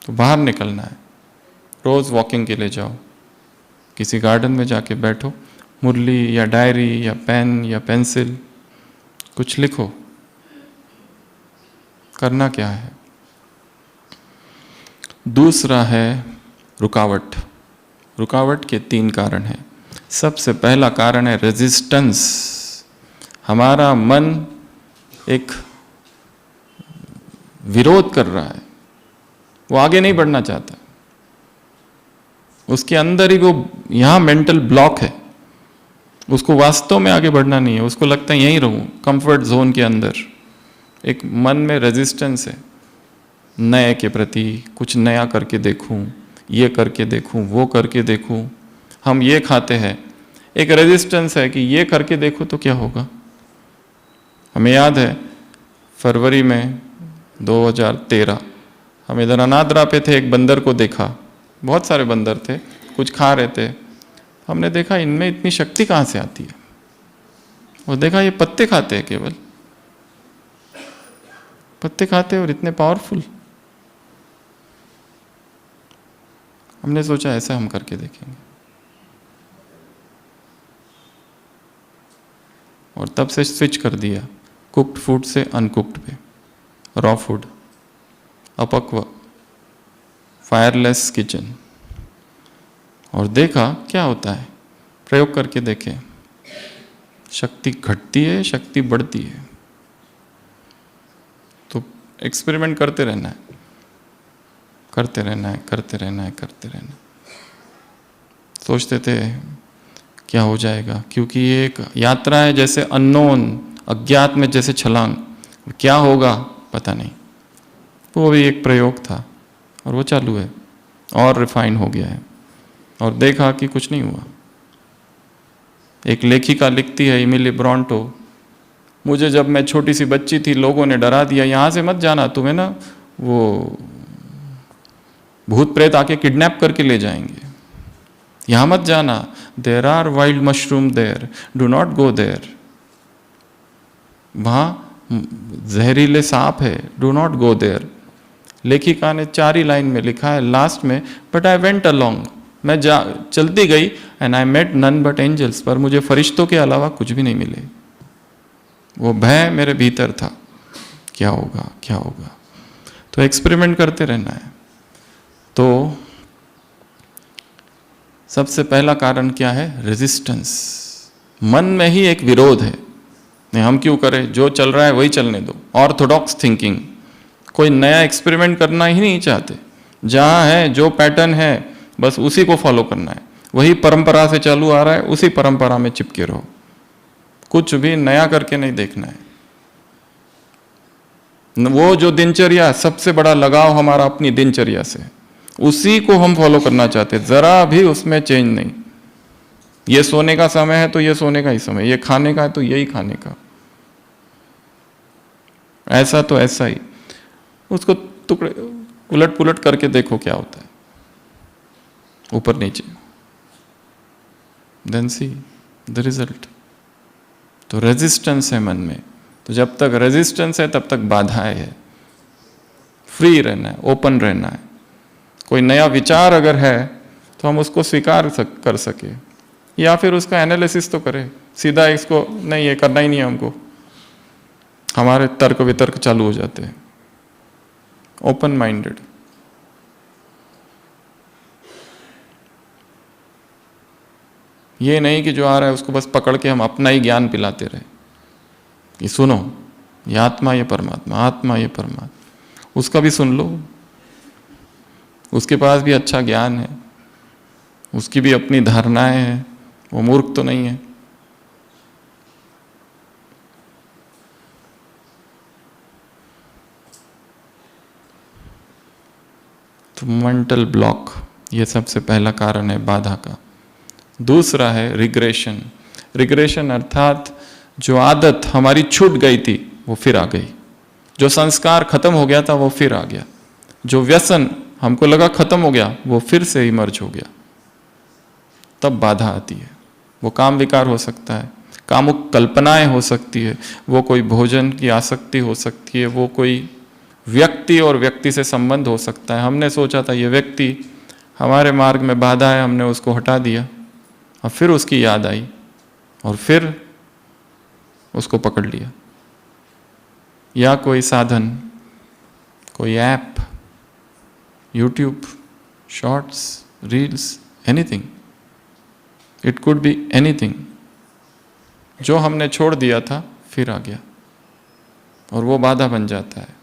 [SPEAKER 1] तो बाहर निकलना है। रोज वॉकिंग के लिए जाओ, किसी गार्डन में जाके बैठो, मुरली या डायरी या पेन या पेंसिल कुछ लिखो। करना क्या है? दूसरा है रुकावट। रुकावट के 3 कारण हैं। सबसे पहला कारण है रेजिस्टेंस। हमारा मन एक विरोध कर रहा है, वो आगे नहीं बढ़ना चाहता, उसके अंदर ही वो यहाँ मेंटल ब्लॉक है, उसको वास्तव में आगे बढ़ना नहीं है, उसको लगता है यहीं रहूं कंफर्ट जोन के अंदर। एक मन में रेजिस्टेंस है नए के प्रति, कुछ नया करके देखूं, ये करके देखूं, वो करके देखूं। हम ये खाते हैं, एक रेजिस्टेंस है कि ये करके देखो तो क्या होगा। हमें याद है फरवरी में 2013 हम इधर अनादरा पे थे, एक बंदर को देखा, बहुत सारे बंदर थे, कुछ खा रहे थे। हमने देखा इनमें इतनी शक्ति कहाँ से आती है। वो देखा ये पत्ते खाते हैं, केवल पत्ते खाते हैं और इतने पावरफुल। हमने सोचा ऐसा हम करके देखेंगे, और तब से स्विच कर दिया कुक्ड फूड से अनकुक्ड पे, रॉ फूड, अपक्व, फायरलेस किचन। और देखा क्या होता है, प्रयोग करके देखें, शक्ति घटती है, शक्ति बढ़ती है। तो एक्सपेरिमेंट करते रहना है, करते रहना है, करते रहना है, करते रहना है। सोचते थे क्या हो जाएगा, क्योंकि ये एक यात्रा है, जैसे अननोन, अज्ञात में जैसे छलांग, क्या होगा पता नहीं। वो भी एक प्रयोग था और वो चालू है और रिफाइन हो गया है, और देखा कि कुछ नहीं हुआ। एक लेखिका लिखती है, इमिली ब्रॉन्टो, मुझे जब मैं छोटी सी बच्ची थी लोगों ने डरा दिया, यहाँ से मत जाना, तुम्हें ना वो भूत प्रेत आके किडनैप करके ले जाएंगे, यहाँ मत जाना, there are wild mushroom there, do not go there, वहाँ जहरीले सांप है, डू नॉट गो देर। लेखिका ने 4 ही लाइन में लिखा है लास्ट में, बट आई वेंट अलोंग, मैं चलती गई, and I met none but angels, पर मुझे फरिश्तों के अलावा कुछ भी नहीं मिले। वो भय मेरे भीतर था, क्या होगा क्या होगा। तो एक्सपेरिमेंट करते रहना है। तो सबसे पहला कारण क्या है? रेजिस्टेंस। मन में ही एक विरोध है, नहीं हम क्यों करें, जो चल रहा है वही चलने दो। ऑर्थोडॉक्स थिंकिंग, कोई नया एक्सपेरिमेंट करना ही नहीं चाहते, जहाँ है जो पैटर्न है बस उसी को फॉलो करना है, वही परंपरा से चालू आ रहा है, उसी परंपरा में चिपके रहो, कुछ भी नया करके नहीं देखना है। वो जो दिनचर्या, सबसे बड़ा लगाव हमारा अपनी दिनचर्या से, उसी को हम फॉलो करना चाहते, जरा भी उसमें चेंज नहीं। ये सोने का समय है तो ये सोने का ही समय, ये खाने का है तो यही खाने का, ऐसा तो ऐसा ही। उसको टुकड़े उलट पुलट करके देखो क्या होता है, ऊपर नीचे, देन सी द रिजल्ट। तो रेजिस्टेंस है मन में, तो जब तक रेजिस्टेंस है तब तक बाधाएं है। फ्री रहना है, ओपन रहना है। कोई नया विचार अगर है तो हम उसको स्वीकार कर सके, या फिर उसका एनालिसिस तो करें। सीधा इसको नहीं, ये करना ही नहीं है हमको, हमारे तर्क वितर्क चालू हो जाते हैं। Open minded. ये नहीं कि जो आ रहा है उसको बस पकड़ के हम अपना ही ज्ञान पिलाते रहे कि सुनो, ये आत्मा, ये परमात्मा, आत्मा, ये परमात्मा। उसका भी सुन लो, उसके पास भी अच्छा ज्ञान है, उसकी भी अपनी धारणाएं हैं, वो मूर्ख तो नहीं है। तो मेंटल ब्लॉक, ये सबसे पहला कारण है बाधा का। दूसरा है रिग्रेशन। रिग्रेशन अर्थात जो आदत हमारी छूट गई थी वो फिर आ गई, जो संस्कार खत्म हो गया था वो फिर आ गया, जो व्यसन हमको लगा खत्म हो गया वो फिर से इमर्ज हो गया। तब बाधा आती है। वो काम विकार हो सकता है, कामुक कल्पनाएं हो सकती है, वो कोई भोजन की आसक्ति हो सकती है, वो कोई व्यक्ति और व्यक्ति से संबंध हो सकता है। हमने सोचा था ये व्यक्ति हमारे मार्ग में बाधा है, हमने उसको हटा दिया, और फिर उसकी याद आई और फिर उसको पकड़ लिया। या कोई साधन, कोई app, YouTube, shorts, reels, anything, it could be anything, जो हमने छोड़ दिया था फिर आ गया और वो बाधा बन जाता है।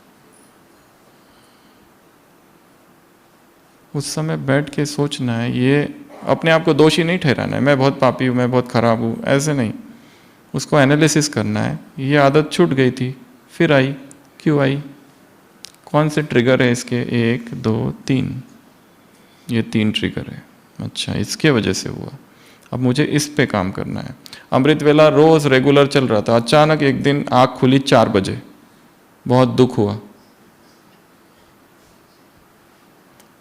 [SPEAKER 1] उस समय बैठ के सोचना है, ये अपने आप को दोषी नहीं ठहराना है, मैं बहुत पापी हूँ, मैं बहुत खराब हूँ, ऐसे नहीं। उसको एनालिसिस करना है, ये आदत छूट गई थी फिर आई, क्यों आई, कौन से ट्रिगर है इसके, 1 2 3, ये 3 ट्रिगर है, अच्छा इसके वजह से हुआ, अब मुझे इस पे काम करना है। अमृत वेला रोज रेगुलर चल रहा था, अचानक एक दिन आँख खुली 4 बजे, बहुत दुख हुआ।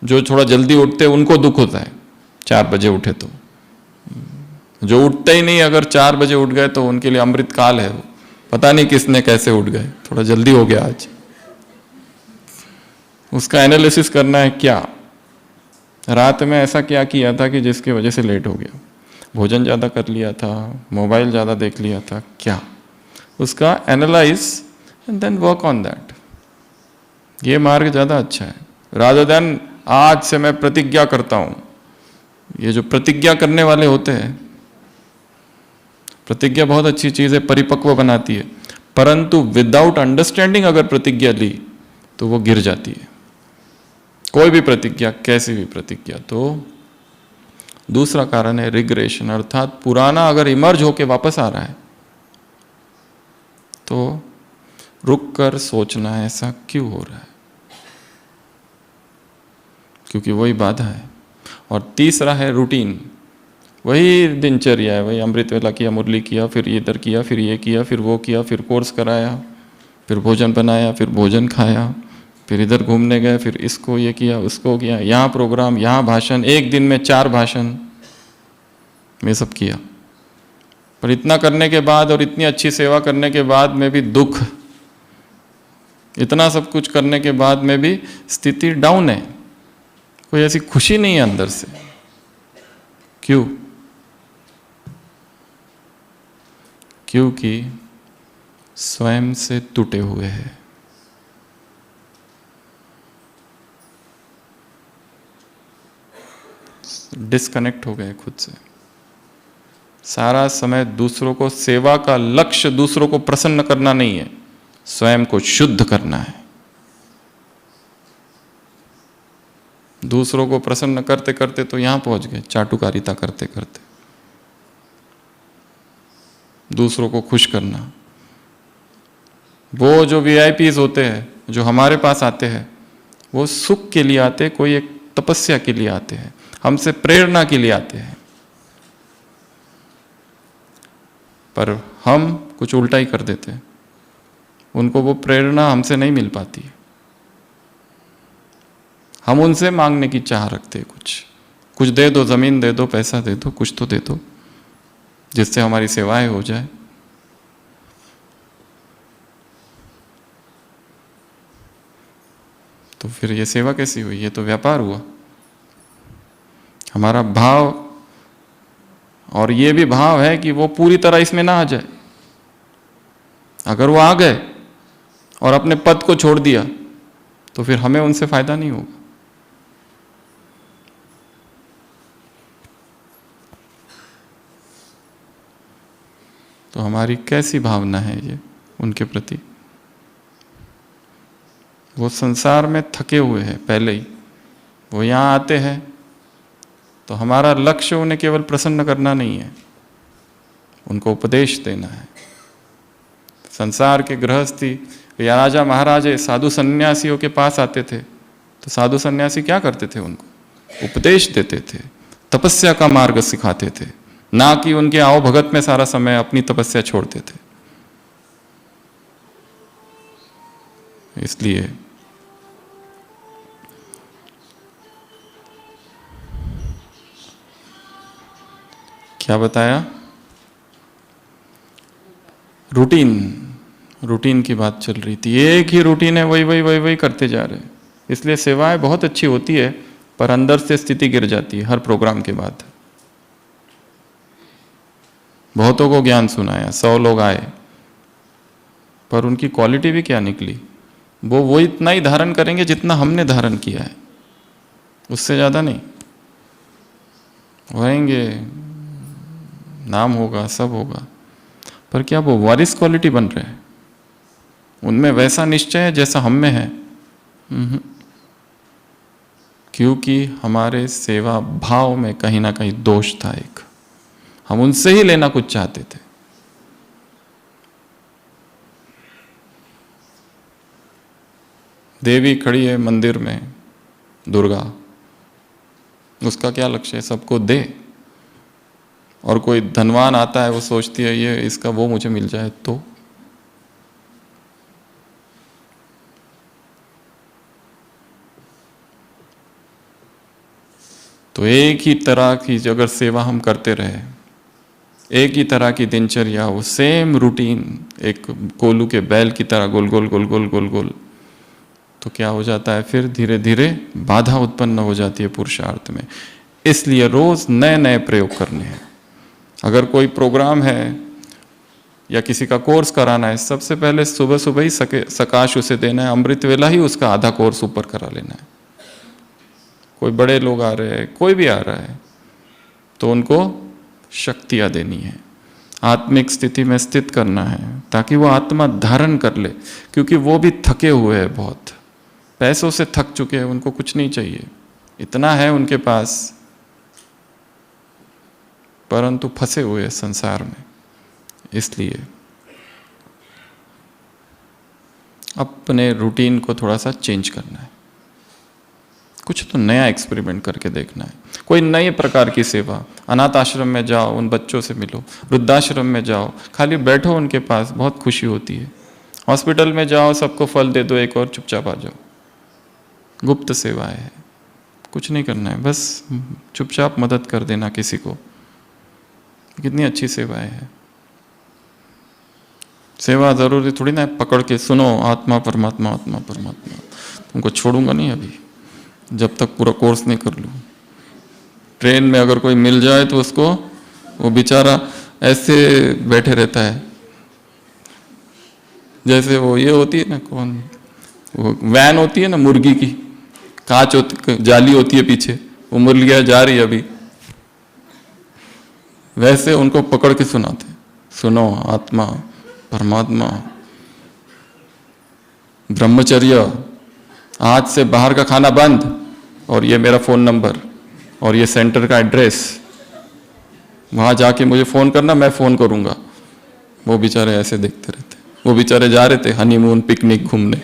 [SPEAKER 1] जो थोड़ा जल्दी उठते उनको दुख होता है 4 बजे उठे तो, जो उठते ही नहीं अगर 4 बजे उठ गए तो उनके लिए अमृत काल है, वो पता नहीं किसने कैसे उठ गए, थोड़ा जल्दी हो गया आज। उसका एनालिसिस करना है, क्या रात में ऐसा क्या किया था कि जिसकी वजह से लेट हो गया, भोजन ज़्यादा कर लिया था, मोबाइल ज़्यादा देख लिया था, क्या, उसका analyse and then work on that. ये मार्ग ज़्यादा अच्छा है रादर देन आज से मैं प्रतिज्ञा करता हूँ। ये जो प्रतिज्ञा करने वाले होते हैं, प्रतिज्ञा बहुत अच्छी चीज़ है, परिपक्व बनाती है, परंतु विदाउट अंडरस्टैंडिंग अगर प्रतिज्ञा ली तो वो गिर जाती है। कोई भी प्रतिज्ञा, कैसी भी प्रतिज्ञा। तो दूसरा कारण है रिग्रेशन, अर्थात पुराना अगर इमर्ज होके वापस आ रहा है तो रुक कर सोचना है ऐसा क्यों हो रहा है, क्योंकि वही बाधा है। और तीसरा है रूटीन, वही दिनचर्या है, वही अमृत वेला किया, मुरली किया, फिर इधर किया, फिर ये किया, फिर वो किया, फिर कोर्स कराया, फिर भोजन बनाया, फिर भोजन खाया, फिर इधर घूमने गए, फिर इसको ये किया, उसको किया, यहाँ प्रोग्राम, यहाँ भाषण, एक दिन में 4 भाषण, ये सब किया। पर इतना करने के बाद और इतनी अच्छी सेवा करने के बाद में भी दुख, इतना सब कुछ करने के बाद में भी स्थिति डाउन है, कोई ऐसी खुशी नहीं है अंदर से। क्यों? क्योंकि स्वयं से टूटे हुए हैं। डिस्कनेक्ट हो गए खुद से। सारा समय दूसरों को, सेवा का लक्ष्य दूसरों को प्रसन्न करना नहीं है, स्वयं को शुद्ध करना है। दूसरों को प्रसन्न करते करते तो यहां पहुंच गए, चाटुकारिता करते करते। दूसरों को खुश करना, वो जो वीआईपीज होते हैं, जो हमारे पास आते हैं, वो सुख के लिए आते हैं, कोई एक तपस्या के लिए आते हैं, हमसे प्रेरणा के लिए आते हैं। पर हम कुछ उल्टा ही कर देते हैं, उनको वो प्रेरणा हमसे नहीं मिल पाती। हम उनसे मांगने की चाह रखते हैं, कुछ दे दो, जमीन दे दो, पैसा दे दो, कुछ तो दे दो जिससे हमारी सेवाएं हो जाए। तो फिर ये सेवा कैसी हुई? ये तो व्यापार हुआ। हमारा भाव, और ये भी भाव है कि वो पूरी तरह इसमें ना आ जाए। अगर वो आ गए और अपने पद को छोड़ दिया तो फिर हमें उनसे फायदा नहीं होगा। तो हमारी कैसी भावना है ये उनके प्रति? वो संसार में थके हुए हैं पहले ही, वो यहाँ आते हैं तो हमारा लक्ष्य उन्हें केवल प्रसन्न करना नहीं है, उनको उपदेश देना है। संसार के गृहस्थी या राजा महाराजे साधु सन्यासियों के पास आते थे तो साधु सन्यासी क्या करते थे? उनको उपदेश देते थे, तपस्या का मार्ग सिखाते थे, ना कि उनके आओ भगत में सारा समय अपनी तपस्या छोड़ते थे। इसलिए क्या बताया, रूटीन की बात चल रही थी। एक ही रूटीन है, वही वही वही वही करते जा रहे हैं। इसलिए सेवाएं बहुत अच्छी होती है, पर अंदर से स्थिति गिर जाती है हर प्रोग्राम के बाद। बहुतों को ज्ञान सुनाया, 100 लोग आए, पर उनकी क्वालिटी भी क्या निकली? वो इतना ही धारण करेंगे जितना हमने धारण किया है, उससे ज़्यादा नहीं। रहेंगे, नाम होगा, सब होगा, पर क्या वो वारिस क्वालिटी बन रहे हैं? उनमें वैसा निश्चय है जैसा हम में है? क्योंकि हमारे सेवा भाव में कहीं ना कहीं दोष था एक, हम उनसे ही लेना कुछ चाहते थे। देवी खड़ी है मंदिर में, दुर्गा, उसका क्या लक्ष्य है? सबको दे। और कोई धनवान आता है, वो सोचती है ये इसका वो मुझे मिल जाए तो एक ही तरह की अगर सेवा हम करते रहे, एक ही तरह की दिनचर्या, वो सेम रूटीन, एक कोलू के बैल की तरह गोल गोल गोल गोल गोल गोल, तो क्या हो जाता है? फिर धीरे धीरे बाधा उत्पन्न हो जाती है पुरुषार्थ में। इसलिए रोज नए नए प्रयोग करने हैं। अगर कोई प्रोग्राम है या किसी का कोर्स कराना है, सबसे पहले सुबह सुबह ही सकाश उसे देना है, अमृत वेला ही उसका आधा कोर्स ऊपर करा लेना है। कोई बड़े लोग आ रहे हैं, कोई भी आ रहा है, तो उनको शक्तियाँ देनी है, आत्मिक स्थिति में स्थित करना है, ताकि वो आत्मा धारण कर ले। क्योंकि वो भी थके हुए हैं, बहुत पैसों से थक चुके हैं, उनको कुछ नहीं चाहिए, इतना है उनके पास, परंतु फंसे हुए हैं संसार में। इसलिए अपने रूटीन को थोड़ा सा चेंज करना है, कुछ तो नया एक्सपेरिमेंट करके देखना है। कोई नए प्रकार की सेवा, अनाथ आश्रम में जाओ, उन बच्चों से मिलो, वृद्धाश्रम में जाओ, खाली बैठो उनके पास, बहुत खुशी होती है। हॉस्पिटल में जाओ, सबको फल दे दो एक और, चुपचाप आ जाओ। गुप्त सेवा है, कुछ नहीं करना है, बस चुपचाप मदद कर देना किसी को। कितनी अच्छी सेवाएं है। सेवा जरूरी थोड़ी ना है पकड़ के सुनो आत्मा परमात्मा आत्मा परमात्मा, तुमको छोड़ूंगा नहीं अभी, जब तक पूरा कोर्स नहीं कर लूँ। ट्रेन में अगर कोई मिल जाए तो उसको, वो बेचारा ऐसे बैठे रहता है जैसे वो ये होती है ना, कौन वो वैन होती है ना मुर्गी की, कांच होती, जाली होती है पीछे, वो मुर्गियाँ जा रही है अभी, वैसे उनको पकड़ के सुनाते, सुनो आत्मा परमात्मा, ब्रह्मचर्य, आज से बाहर का खाना बंद, और ये मेरा फ़ोन नंबर और ये सेंटर का एड्रेस, वहाँ जाके मुझे फ़ोन करना, मैं फ़ोन करूँगा। वो बेचारे ऐसे देखते रहते, वो बेचारे जा रहे थे हनीमून पिकनिक घूमने,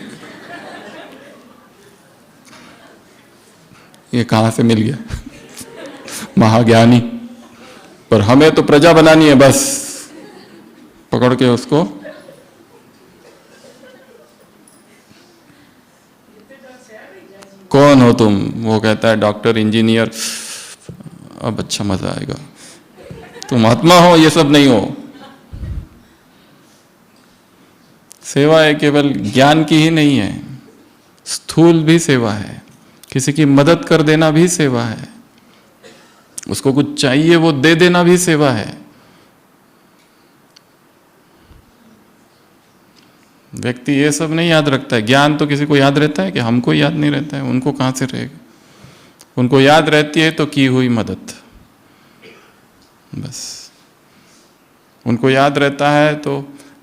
[SPEAKER 1] ये कहाँ से मिल गया महाज्ञानी। पर हमें तो प्रजा बनानी है, बस पकड़ के उसको। कौन हो तुम? वो कहता है डॉक्टर इंजीनियर। अब अच्छा मजा आएगा, तुम आत्मा हो, ये सब नहीं हो। सेवा है केवल ज्ञान की ही नहीं है, स्थूल भी सेवा है, किसी की मदद कर देना भी सेवा है, उसको कुछ चाहिए वो दे देना भी सेवा है। व्यक्ति ये सब नहीं याद रखता है। ज्ञान तो किसी को याद रहता है कि हमको याद नहीं रहता है, उनको कहाँ से रहेगा? उनको याद रहती है तो की हुई मदद, बस उनको याद रहता है तो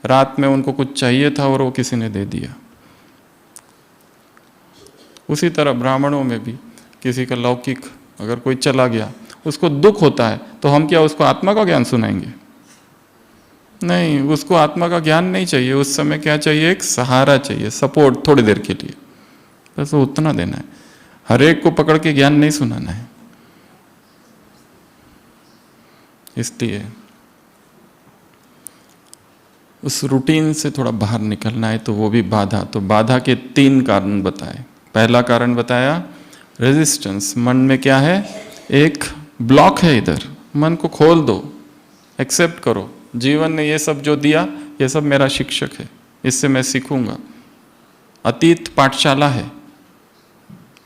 [SPEAKER 1] रात में उनको कुछ चाहिए था और वो किसी ने दे दिया। उसी तरह ब्राह्मणों में भी किसी का लौकिक अगर कोई चला गया, उसको दुख होता है, तो हम क्या उसको आत्मा का ज्ञान सुनाएंगे? नहीं, उसको आत्मा का ज्ञान नहीं चाहिए। उस समय क्या चाहिए? एक सहारा चाहिए, सपोर्ट, थोड़ी देर के लिए, बस वो उतना देना है। हर एक को पकड़ के ज्ञान नहीं सुनाना है। इसलिए उस रूटीन से थोड़ा बाहर निकलना है, तो वो भी बाधा। तो बाधा के 3 कारण बताए। पहला कारण बताया रेजिस्टेंस, मन में क्या है, एक ब्लॉक है। इधर मन को खोल दो, एक्सेप्ट करो, जीवन ने ये सब जो दिया ये सब मेरा शिक्षक है, इससे मैं सीखूंगा। अतीत पाठशाला है,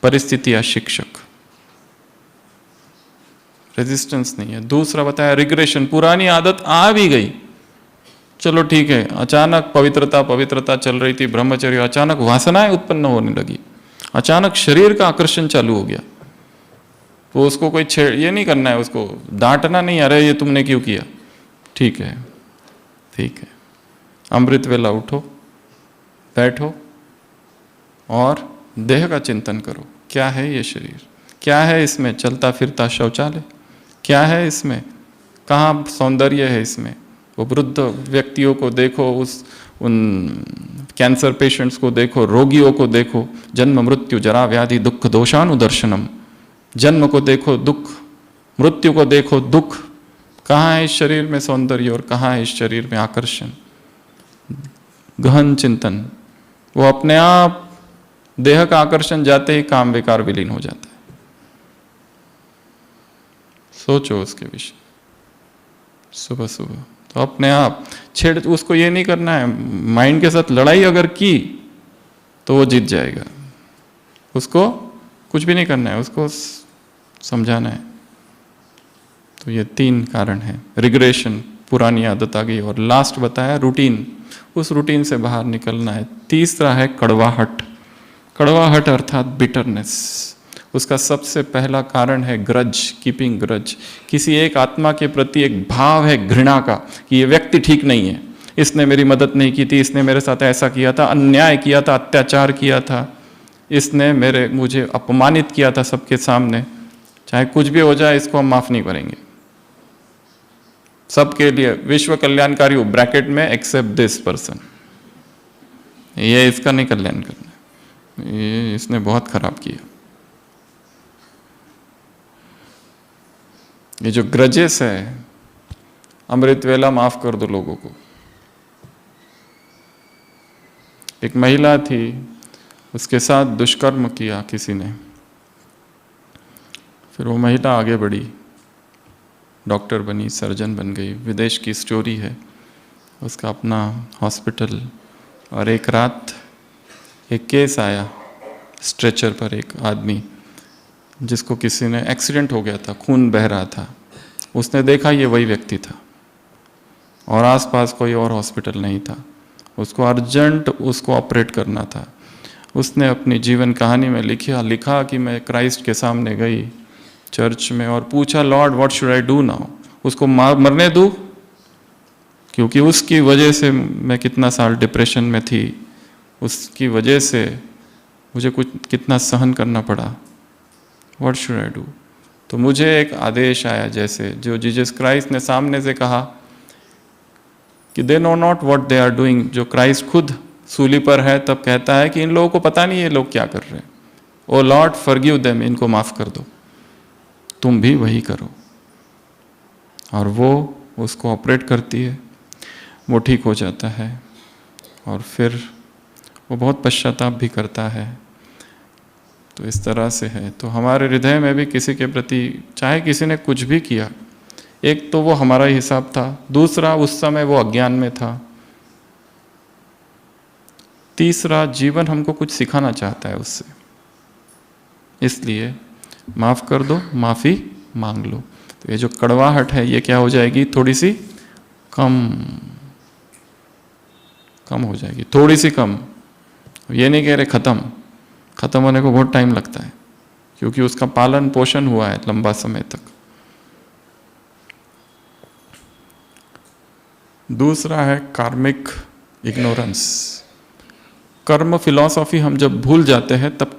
[SPEAKER 1] परिस्थितियां शिक्षक, रेजिस्टेंस नहीं है। दूसरा बताया रिग्रेशन, पुरानी आदत आ भी गई, चलो ठीक है, अचानक पवित्रता चल रही थी, ब्रह्मचर्य, अचानक वासनाएं उत्पन्न होने लगी, अचानक शरीर का आकर्षण चालू हो गया। तो उसको कोई छेड़, ये नहीं करना है, उसको डांटना नहीं, अरे ये तुमने क्यों किया, ठीक है ठीक है। अमृत वेला उठो, बैठो और देह का चिंतन करो। क्या है ये शरीर, क्या है इसमें चलता फिरता शौचालय, क्या है इसमें, कहाँ सौंदर्य है इसमें। वो वृद्ध व्यक्तियों को देखो, उन कैंसर पेशेंट्स को देखो, रोगियों को देखो, जन्म मृत्यु जरा व्याधि दुख दोषानुदर्शनम। जन्म को देखो दुख, मृत्यु को देखो दुख। कहाँ है इस शरीर में सौंदर्य और कहाँ है इस शरीर में आकर्षण। गहन चिंतन, वो अपने आप देह का आकर्षण जाते ही काम विकार विलीन हो जाता है। सोचो उसके विषय सुबह सुबह, तो अपने आप छेड़, उसको ये नहीं करना है, माइंड के साथ लड़ाई अगर की तो वो जीत जाएगा। उसको कुछ भी नहीं करना है, उसको समझाना है। तो ये 3 कारण है, रिग्रेशन, पुरानी आदत आ गई, और लास्ट बताया रूटीन, उस रूटीन से बाहर निकलना है। तीसरा है कड़वाहट। कड़वाहट अर्थात बिटरनेस। उसका सबसे पहला कारण है ग्रज, कीपिंग ग्रज। किसी एक आत्मा के प्रति एक भाव है घृणा का, कि ये व्यक्ति ठीक नहीं है, इसने मेरी मदद नहीं की थी, इसने मेरे साथ ऐसा किया था, अन्याय किया था, अत्याचार किया था, इसने मुझे अपमानित किया था सबके सामने, चाहे कुछ भी हो जाए इसको हम माफ नहीं करेंगे। सबके लिए विश्व कल्याणकारी हो, ब्रैकेट में एक्सेप्ट दिस पर्सन, ये इसका नहीं कल्याण करना, ये इसने बहुत खराब किया। ये जो ग्रजेस है, अमृत वेला माफ कर दो लोगों को। एक महिला थी, उसके साथ दुष्कर्म किया किसी ने, फिर वो महिला आगे बढ़ी, डॉक्टर बनी, सर्जन बन गई, विदेश की स्टोरी है, उसका अपना हॉस्पिटल। और एक रात एक केस आया, स्ट्रेचर पर एक आदमी जिसको किसी ने, एक्सीडेंट हो गया था, खून बह रहा था, उसने देखा ये वही व्यक्ति था और आसपास कोई और हॉस्पिटल नहीं था, उसको अर्जेंट उसको ऑपरेट करना था। उसने अपनी जीवन कहानी में लिखा कि मैं क्राइस्ट के सामने गई चर्च में और पूछा, Lord what should I do now, उसको मरने दूँ, क्योंकि उसकी वजह से मैं कितना साल डिप्रेशन में थी, उसकी वजह से मुझे कितना सहन करना पड़ा, व्हाट शुड आई डू। तो मुझे एक आदेश आया, जैसे जो जीसस क्राइस्ट ने सामने से कहा कि they know not what they are doing. जो क्राइस्ट खुद सूली पर है तब कहता है कि इन लोगों को पता नहीं ये लोग क्या कर रहे हैं, ओ लॉर्ड फॉरगिव देम, इनको माफ कर दो, तुम भी वही करो। और वो उसको ऑपरेट करती है, वो ठीक हो जाता है और फिर वो बहुत पश्चाताप भी करता है। तो इस तरह से है। तो हमारे हृदय में भी किसी के प्रति, चाहे किसी ने कुछ भी किया, एक तो वो हमारा ही हिसाब था, दूसरा उस समय वो अज्ञान में था, तीसरा जीवन हमको कुछ सिखाना चाहता है उससे, इसलिए माफ कर दो, माफी मांग लो। तो ये जो कड़वाहट है ये क्या हो जाएगी, थोड़ी सी कम हो जाएगी, थोड़ी सी कम। ये नहीं कह रहे खत्म होने को बहुत टाइम लगता है, क्योंकि उसका पालन पोषण हुआ है लंबा समय तक। दूसरा है कार्मिक इग्नोरेंस। कर्म फिलॉसफी हम जब भूल जाते हैं तब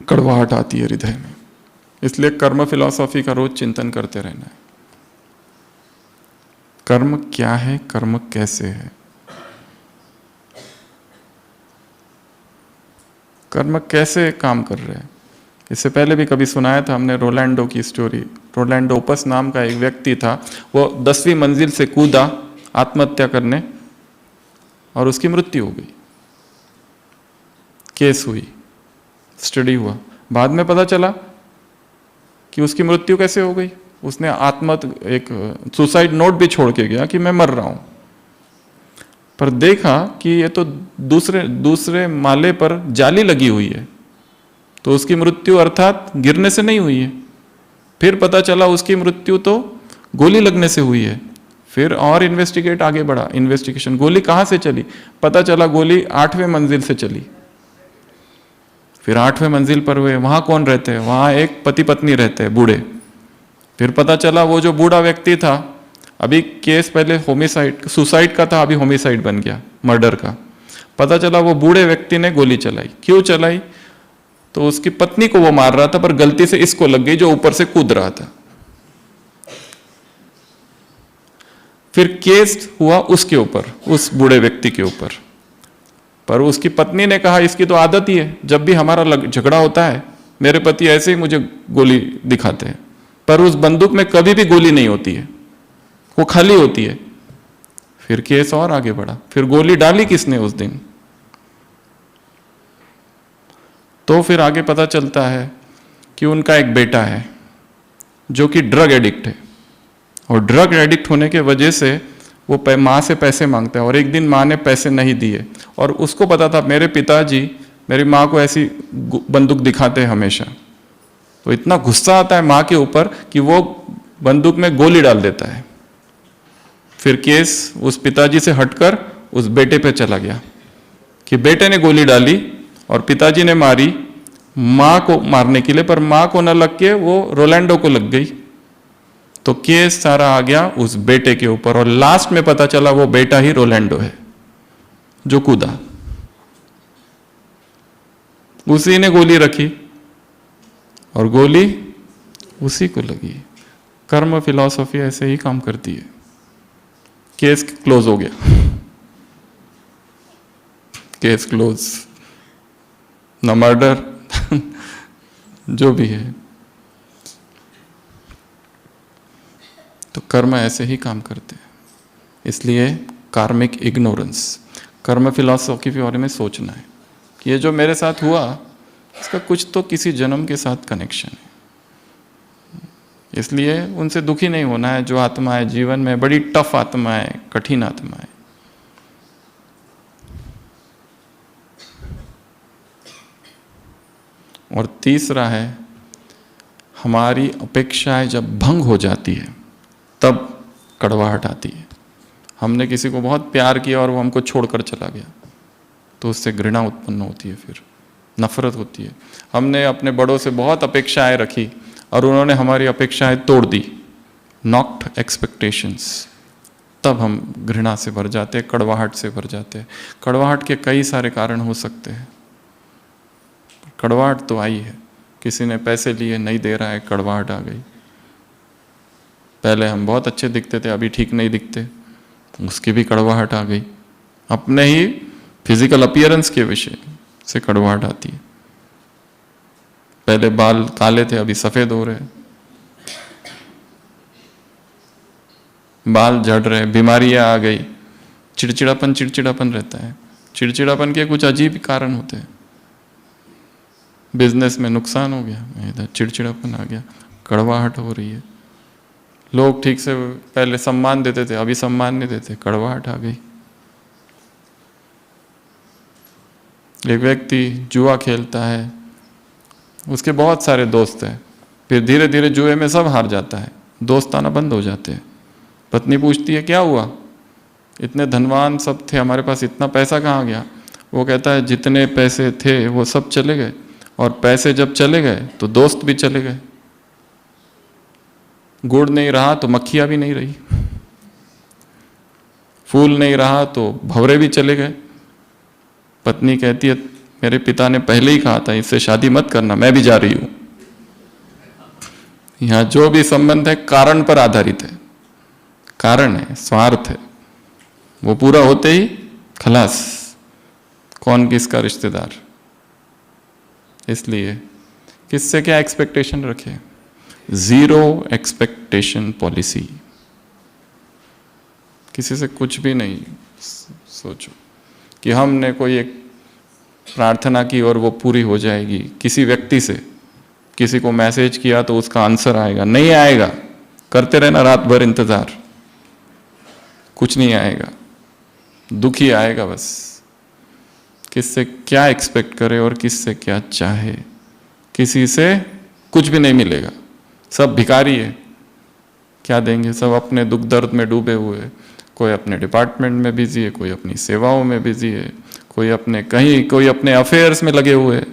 [SPEAKER 1] कड़वाहट आती है हृदय में। इसलिए कर्म फिलॉसफी का रोज चिंतन करते रहना है। कर्म क्या है, कर्म कैसे है, कर्म कैसे काम कर रहे हैं। इससे पहले भी कभी सुनाया था हमने रोलैंडो की स्टोरी। रोलैंडो ओपस नाम का एक व्यक्ति था, वो 10वीं मंजिल से कूदा, आत्महत्या करने, और उसकी मृत्यु हो गई। केस हुई, स्टडी हुआ, बाद में पता चला कि उसकी मृत्यु कैसे हो गई। उसने एक सुसाइड नोट भी छोड़ के गया कि मैं मर रहा हूं, पर देखा कि ये तो दूसरे माले पर जाली लगी हुई है, तो उसकी मृत्यु अर्थात गिरने से नहीं हुई है। फिर पता चला उसकी मृत्यु तो गोली लगने से हुई है। फिर और आगे बढ़ा इन्वेस्टिगेशन, गोली कहाँ से चली, पता चला गोली 8वें मंजिल से चली। फिर 8वें मंजिल पर हुए, वहां कौन रहते हैं, वहां एक पति पत्नी रहते हैं बूढ़े। फिर पता चला वो जो बूढ़ा व्यक्ति था, अभी केस पहले सुसाइड का था, अभी होमिसाइड बन गया, मर्डर का। पता चला वो बूढ़े व्यक्ति ने गोली चलाई। क्यों चलाई, तो उसकी पत्नी को वो मार रहा था, पर गलती से इसको लग गई जो ऊपर से कूद रहा था। फिर केस हुआ उसके ऊपर, उस बूढ़े व्यक्ति के ऊपर, पर उसकी पत्नी ने कहा इसकी तो आदत ही है, जब भी हमारा झगड़ा होता है मेरे पति ऐसे ही मुझे गोली दिखाते हैं, पर उस बंदूक में कभी भी गोली नहीं होती है, वो खाली होती है। फिर केस और आगे बढ़ा, फिर गोली डाली किसने उस दिन। तो फिर आगे पता चलता है कि उनका एक बेटा है जो कि ड्रग एडिक्ट है, और ड्रग एडिक्ट होने के वजह से वो माँ से पैसे मांगता है, और एक दिन माँ ने पैसे नहीं दिए, और उसको पता था मेरे पिताजी मेरी माँ को ऐसी बंदूक दिखाते हैं हमेशा। तो इतना गुस्सा आता है माँ के ऊपर कि वो बंदूक में गोली डाल देता है। फिर केस उस पिताजी से हटकर उस बेटे पे चला गया कि बेटे ने गोली डाली और पिताजी ने मारी माँ को मारने के लिए, पर माँ को न लग के वो रोलैंडो को लग गई। तो केस सारा आ गया उस बेटे के ऊपर, और लास्ट में पता चला वो बेटा ही रोलैंडो है जो कूदा, उसी ने गोली रखी और गोली उसी को लगी। कर्म फिलॉसफी ऐसे ही काम करती है। केस क्लोज हो गया, केस क्लोज, न मर्डर जो भी है। तो कर्म ऐसे ही काम करते हैं। इसलिए कार्मिक इग्नोरेंस, कर्म फिलॉसफी के बारे में सोचना है कि ये जो मेरे साथ हुआ इसका कुछ तो किसी जन्म के साथ कनेक्शन है। इसलिए उनसे दुखी नहीं होना है जो आत्माएं जीवन में बड़ी टफ आत्माएं, कठिन आत्माएं। और तीसरा है, हमारी अपेक्षाएं जब भंग हो जाती है तब कड़वाहट आती है। हमने किसी को बहुत प्यार किया और वो हमको छोड़कर चला गया, तो उससे घृणा उत्पन्न होती है, फिर नफरत होती है। हमने अपने बड़ों से बहुत अपेक्षाएं रखी और उन्होंने हमारी अपेक्षाएं तोड़ दी, नॉक्ड एक्सपेक्टेशंस, तब हम घृणा से भर जाते हैं, कड़वाहट से भर जाते हैं। कड़वाहट के कई सारे कारण हो सकते हैं। कड़वाहट तो आई है, किसी ने पैसे लिए नहीं दे रहा है, कड़वाहट आ गई। पहले हम बहुत अच्छे दिखते थे, अभी ठीक नहीं दिखते, उसकी भी कड़वाहट आ गई। अपने ही फिजिकल अपीयरेंस के विषय से कड़वाहट आती है। पहले बाल काले थे, अभी सफेद हो रहे, बाल झड़ रहे, बीमारियां आ गई, चिड़चिड़ापन रहता है। चिड़चिड़ापन के कुछ अजीब कारण होते हैं। बिजनेस में नुकसान हो गया, इधर चिड़चिड़ापन आ गया, कड़वाहट हो रही है। लोग ठीक से पहले सम्मान देते थे, अभी सम्मान नहीं देते, कड़वाहट आ गई। एक व्यक्ति जुआ खेलता है, उसके बहुत सारे दोस्त हैं, फिर धीरे धीरे जुए में सब हार जाता है, दोस्त आना बंद हो जाते हैं। पत्नी पूछती है क्या हुआ, इतने धनवान सब थे, हमारे पास इतना पैसा कहाँ गया? वो कहता है जितने पैसे थे वो सब चले गए, और पैसे जब चले गए तो दोस्त भी चले गए। गुड़ नहीं रहा तो मक्खियाँ भी नहीं रही, फूल नहीं रहा तो भंवरे भी चले गए। पत्नी कहती है मेरे पिता ने पहले ही कहा था इससे शादी मत करना, मैं भी जा रही हूं। यहां जो भी संबंध है कारण पर आधारित है, कारण है, स्वार्थ है, वो पूरा होते ही खलास, कौन किसका रिश्तेदार। इसलिए किससे क्या एक्सपेक्टेशन रखे? Zero expectation policy. किसी से कुछ भी नहीं सोचो कि हमने कोई एक प्रार्थना की और वो पूरी हो जाएगी। किसी व्यक्ति से किसी को मैसेज किया तो उसका आंसर आएगा, नहीं आएगा। करते रहना रात भर इंतजार, कुछ नहीं आएगा, दुखी आएगा बस। किससे क्या एक्सपेक्ट करे और किससे क्या चाहे, किसी से कुछ भी नहीं मिलेगा। सब भिखारी है, क्या देंगे? सब अपने दुख दर्द में डूबे हुए। कोई अपने डिपार्टमेंट में बिजी है, कोई अपनी सेवाओं में बिजी है, कोई अपने कोई अपने अफेयर्स में लगे हुए है।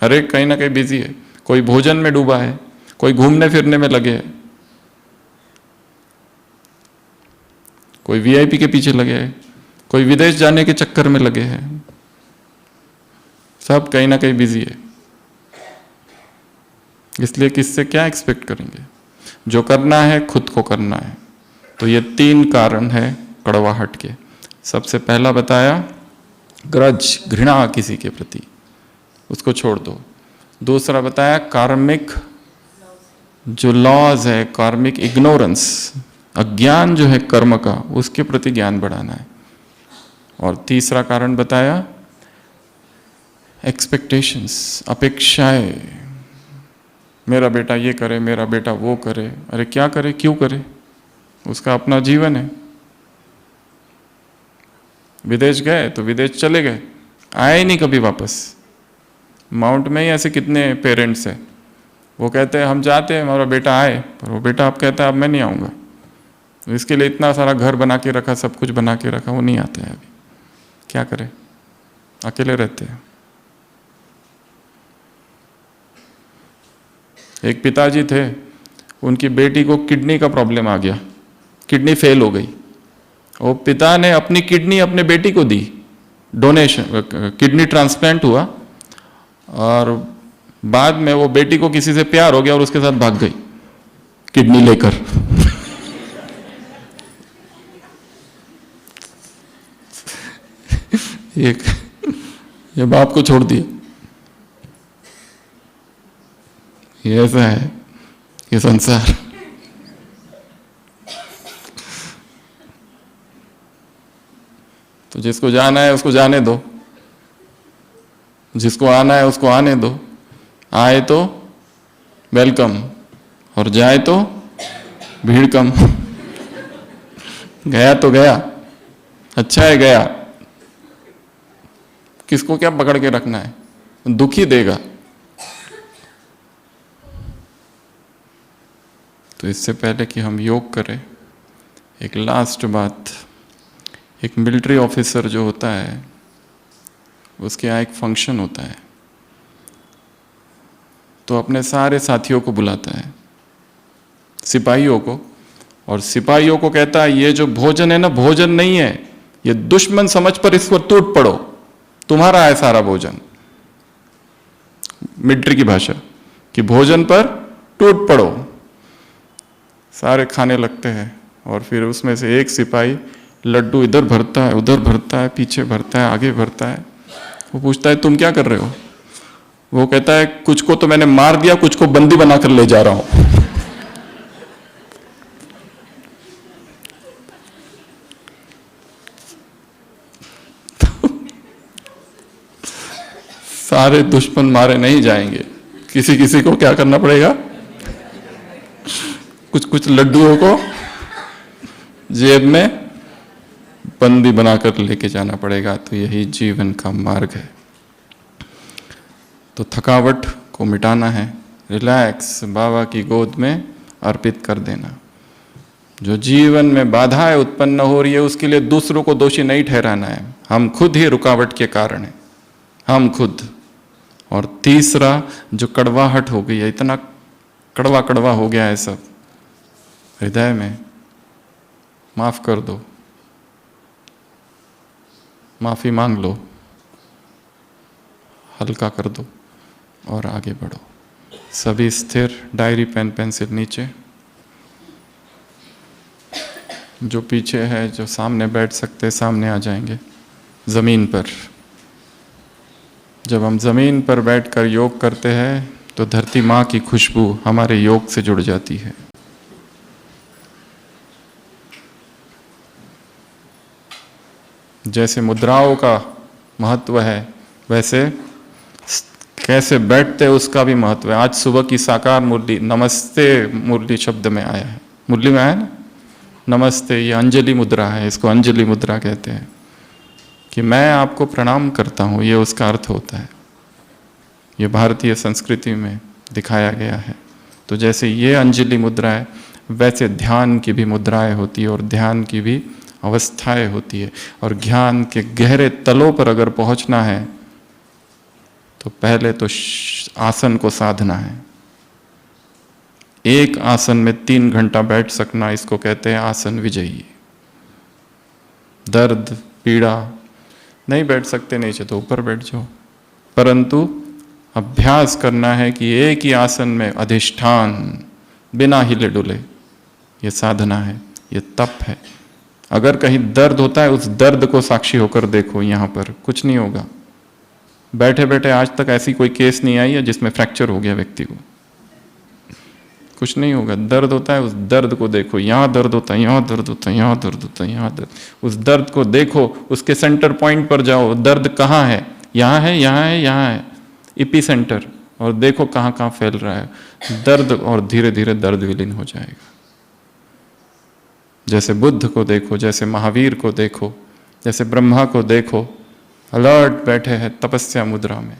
[SPEAKER 1] हर एक कहीं ना कहीं बिजी है। कोई भोजन में डूबा है, कोई घूमने फिरने में लगे है, कोई वीआईपी के पीछे लगे है, कोई विदेश जाने के चक्कर में लगे हैं। सब कहीं ना कहीं बिजी है। इसलिए किससे क्या एक्सपेक्ट करेंगे? जो करना है खुद को करना है। तो ये 3 कारण है कड़वाहट के। सबसे पहला बताया ग्रज, घृणा किसी के प्रति, उसको छोड़ दो। दूसरा बताया कार्मिक जो लॉज है, कार्मिक इग्नोरेंस, अज्ञान जो है कर्म का, उसके प्रति ज्ञान बढ़ाना है। और तीसरा कारण बताया एक्सपेक्टेशंस, अपेक्षाएं। मेरा बेटा ये करे, मेरा बेटा वो करे। अरे क्या करे, क्यों करे? उसका अपना जीवन है। विदेश गए तो विदेश चले गए, आए नहीं कभी वापस। माउंट में ही ऐसे कितने पेरेंट्स हैं, वो कहते हैं हम जाते हैं, हमारा बेटा आए, पर वो बेटा अब कहता है अब मैं नहीं आऊँगा। तो इसके लिए इतना सारा घर बना के रखा, सब कुछ बना के रखा, वो नहीं आता है अभी। क्या करे, अकेले रहते हैं। एक पिताजी थे, उनकी बेटी को किडनी का प्रॉब्लम आ गया, किडनी फेल हो गई। और पिता ने अपनी किडनी अपने बेटी को दी, डोनेशन, किडनी ट्रांसप्लांट हुआ। और बाद में वो बेटी को किसी से प्यार हो गया और उसके साथ भाग गई किडनी लेकर। ये बाप को छोड़ दिया। ये ऐसा है ये संसार। तो जिसको जाना है उसको जाने दो, जिसको आना है उसको आने दो। आए तो वेलकम और जाए तो भीड़ कम। गया तो गया, अच्छा है गया। किसको क्या पकड़ के रखना है, दुखी देगा। तो इससे पहले कि हम योग करें, एक लास्ट बात, एक मिलिट्री ऑफिसर जो होता है उसके यहाँ एक फंक्शन होता है, तो अपने सारे साथियों को बुलाता है, सिपाहियों को, और सिपाहियों को कहता है ये जो भोजन है ना, भोजन नहीं है, ये दुश्मन समझ पर इसको टूट पड़ो, तुम्हारा है सारा भोजन। मिलिट्री की भाषा कि भोजन पर टूट पड़ो। सारे खाने लगते हैं और फिर उसमें से एक सिपाही लड्डू इधर भरता है, उधर भरता है, पीछे भरता है, आगे भरता है। वो पूछता है तुम क्या कर रहे हो? वो कहता है कुछ को तो मैंने मार दिया, कुछ को बंदी बनाकर ले जा रहा हूं। सारे दुश्मन मारे नहीं जाएंगे, किसी किसी को क्या करना पड़ेगा, कुछ कुछ लड्डुओं को जेब में बंदी बनाकर लेके जाना पड़ेगा। तो यही जीवन का मार्ग है। तो थकावट को मिटाना है, रिलैक्स, बाबा की गोद में अर्पित कर देना। जो जीवन में बाधाएं उत्पन्न हो रही है उसके लिए दूसरों को दोषी नहीं ठहराना है, हम खुद ही रुकावट के कारण हैं, हम खुद। और तीसरा, जो कड़वाहट हो गई है, इतना कड़वा कड़वा हो गया है सब हृदय में, माफ कर दो, माफी मांग लो, हल्का कर दो और आगे बढ़ो। सभी स्थिर, डायरी पेन पेंसिल नीचे। जो पीछे है, जो सामने बैठ सकते सामने आ जाएंगे जमीन पर। जब हम जमीन पर बैठकर योग करते हैं तो धरती माँ की खुशबू हमारे योग से जुड़ जाती है। जैसे मुद्राओं का महत्व है, वैसे कैसे बैठते उसका भी महत्व है। आज सुबह की साकार मुरली, नमस्ते मुरली शब्द में आया है, मुरली में आया ना नमस्ते, ये अंजलि मुद्रा है, इसको अंजलि मुद्रा कहते हैं कि मैं आपको प्रणाम करता हूँ, ये उसका अर्थ होता है। ये भारतीय संस्कृति में दिखाया गया है। तो जैसे ये अंजलि मुद्रा है, वैसे ध्यान की भी मुद्राएं होती है और ध्यान की भी अवस्थाएं होती है। और ज्ञान के गहरे तलों पर अगर पहुंचना है तो पहले तो आसन को साधना है। एक आसन में 3 घंटा बैठ सकना, इसको कहते हैं आसन विजयी। दर्द पीड़ा नहीं बैठ सकते नीचे तो ऊपर बैठ जाओ, परंतु अभ्यास करना है कि एक ही आसन में अधिष्ठान बिना हिले डुले, ये साधना है, ये तप है। अगर कहीं दर्द होता है, उस दर्द को साक्षी होकर देखो। यहाँ पर कुछ नहीं होगा। बैठे बैठे आज तक ऐसी कोई केस नहीं आई है जिसमें फ्रैक्चर हो गया व्यक्ति को, कुछ नहीं होगा। दर्द होता है, उस दर्द को देखो। यहाँ दर्द होता है, यहाँ दर्द होता है, यहाँ दर्द होता है, यहाँ दर्द, उस दर्द को देखो, उसके सेंटर पॉइंट पर जाओ। दर्द कहाँ है? यहाँ है, यहाँ है, यहाँ है, इपी सेंटर, और देखो कहाँ कहाँ फैल रहा है दर्द, और धीरे धीरे दर्द विलीन हो जाएगा। जैसे बुद्ध को देखो, जैसे महावीर को देखो, जैसे ब्रह्मा को देखो, अलर्ट बैठे हैं तपस्या मुद्रा में।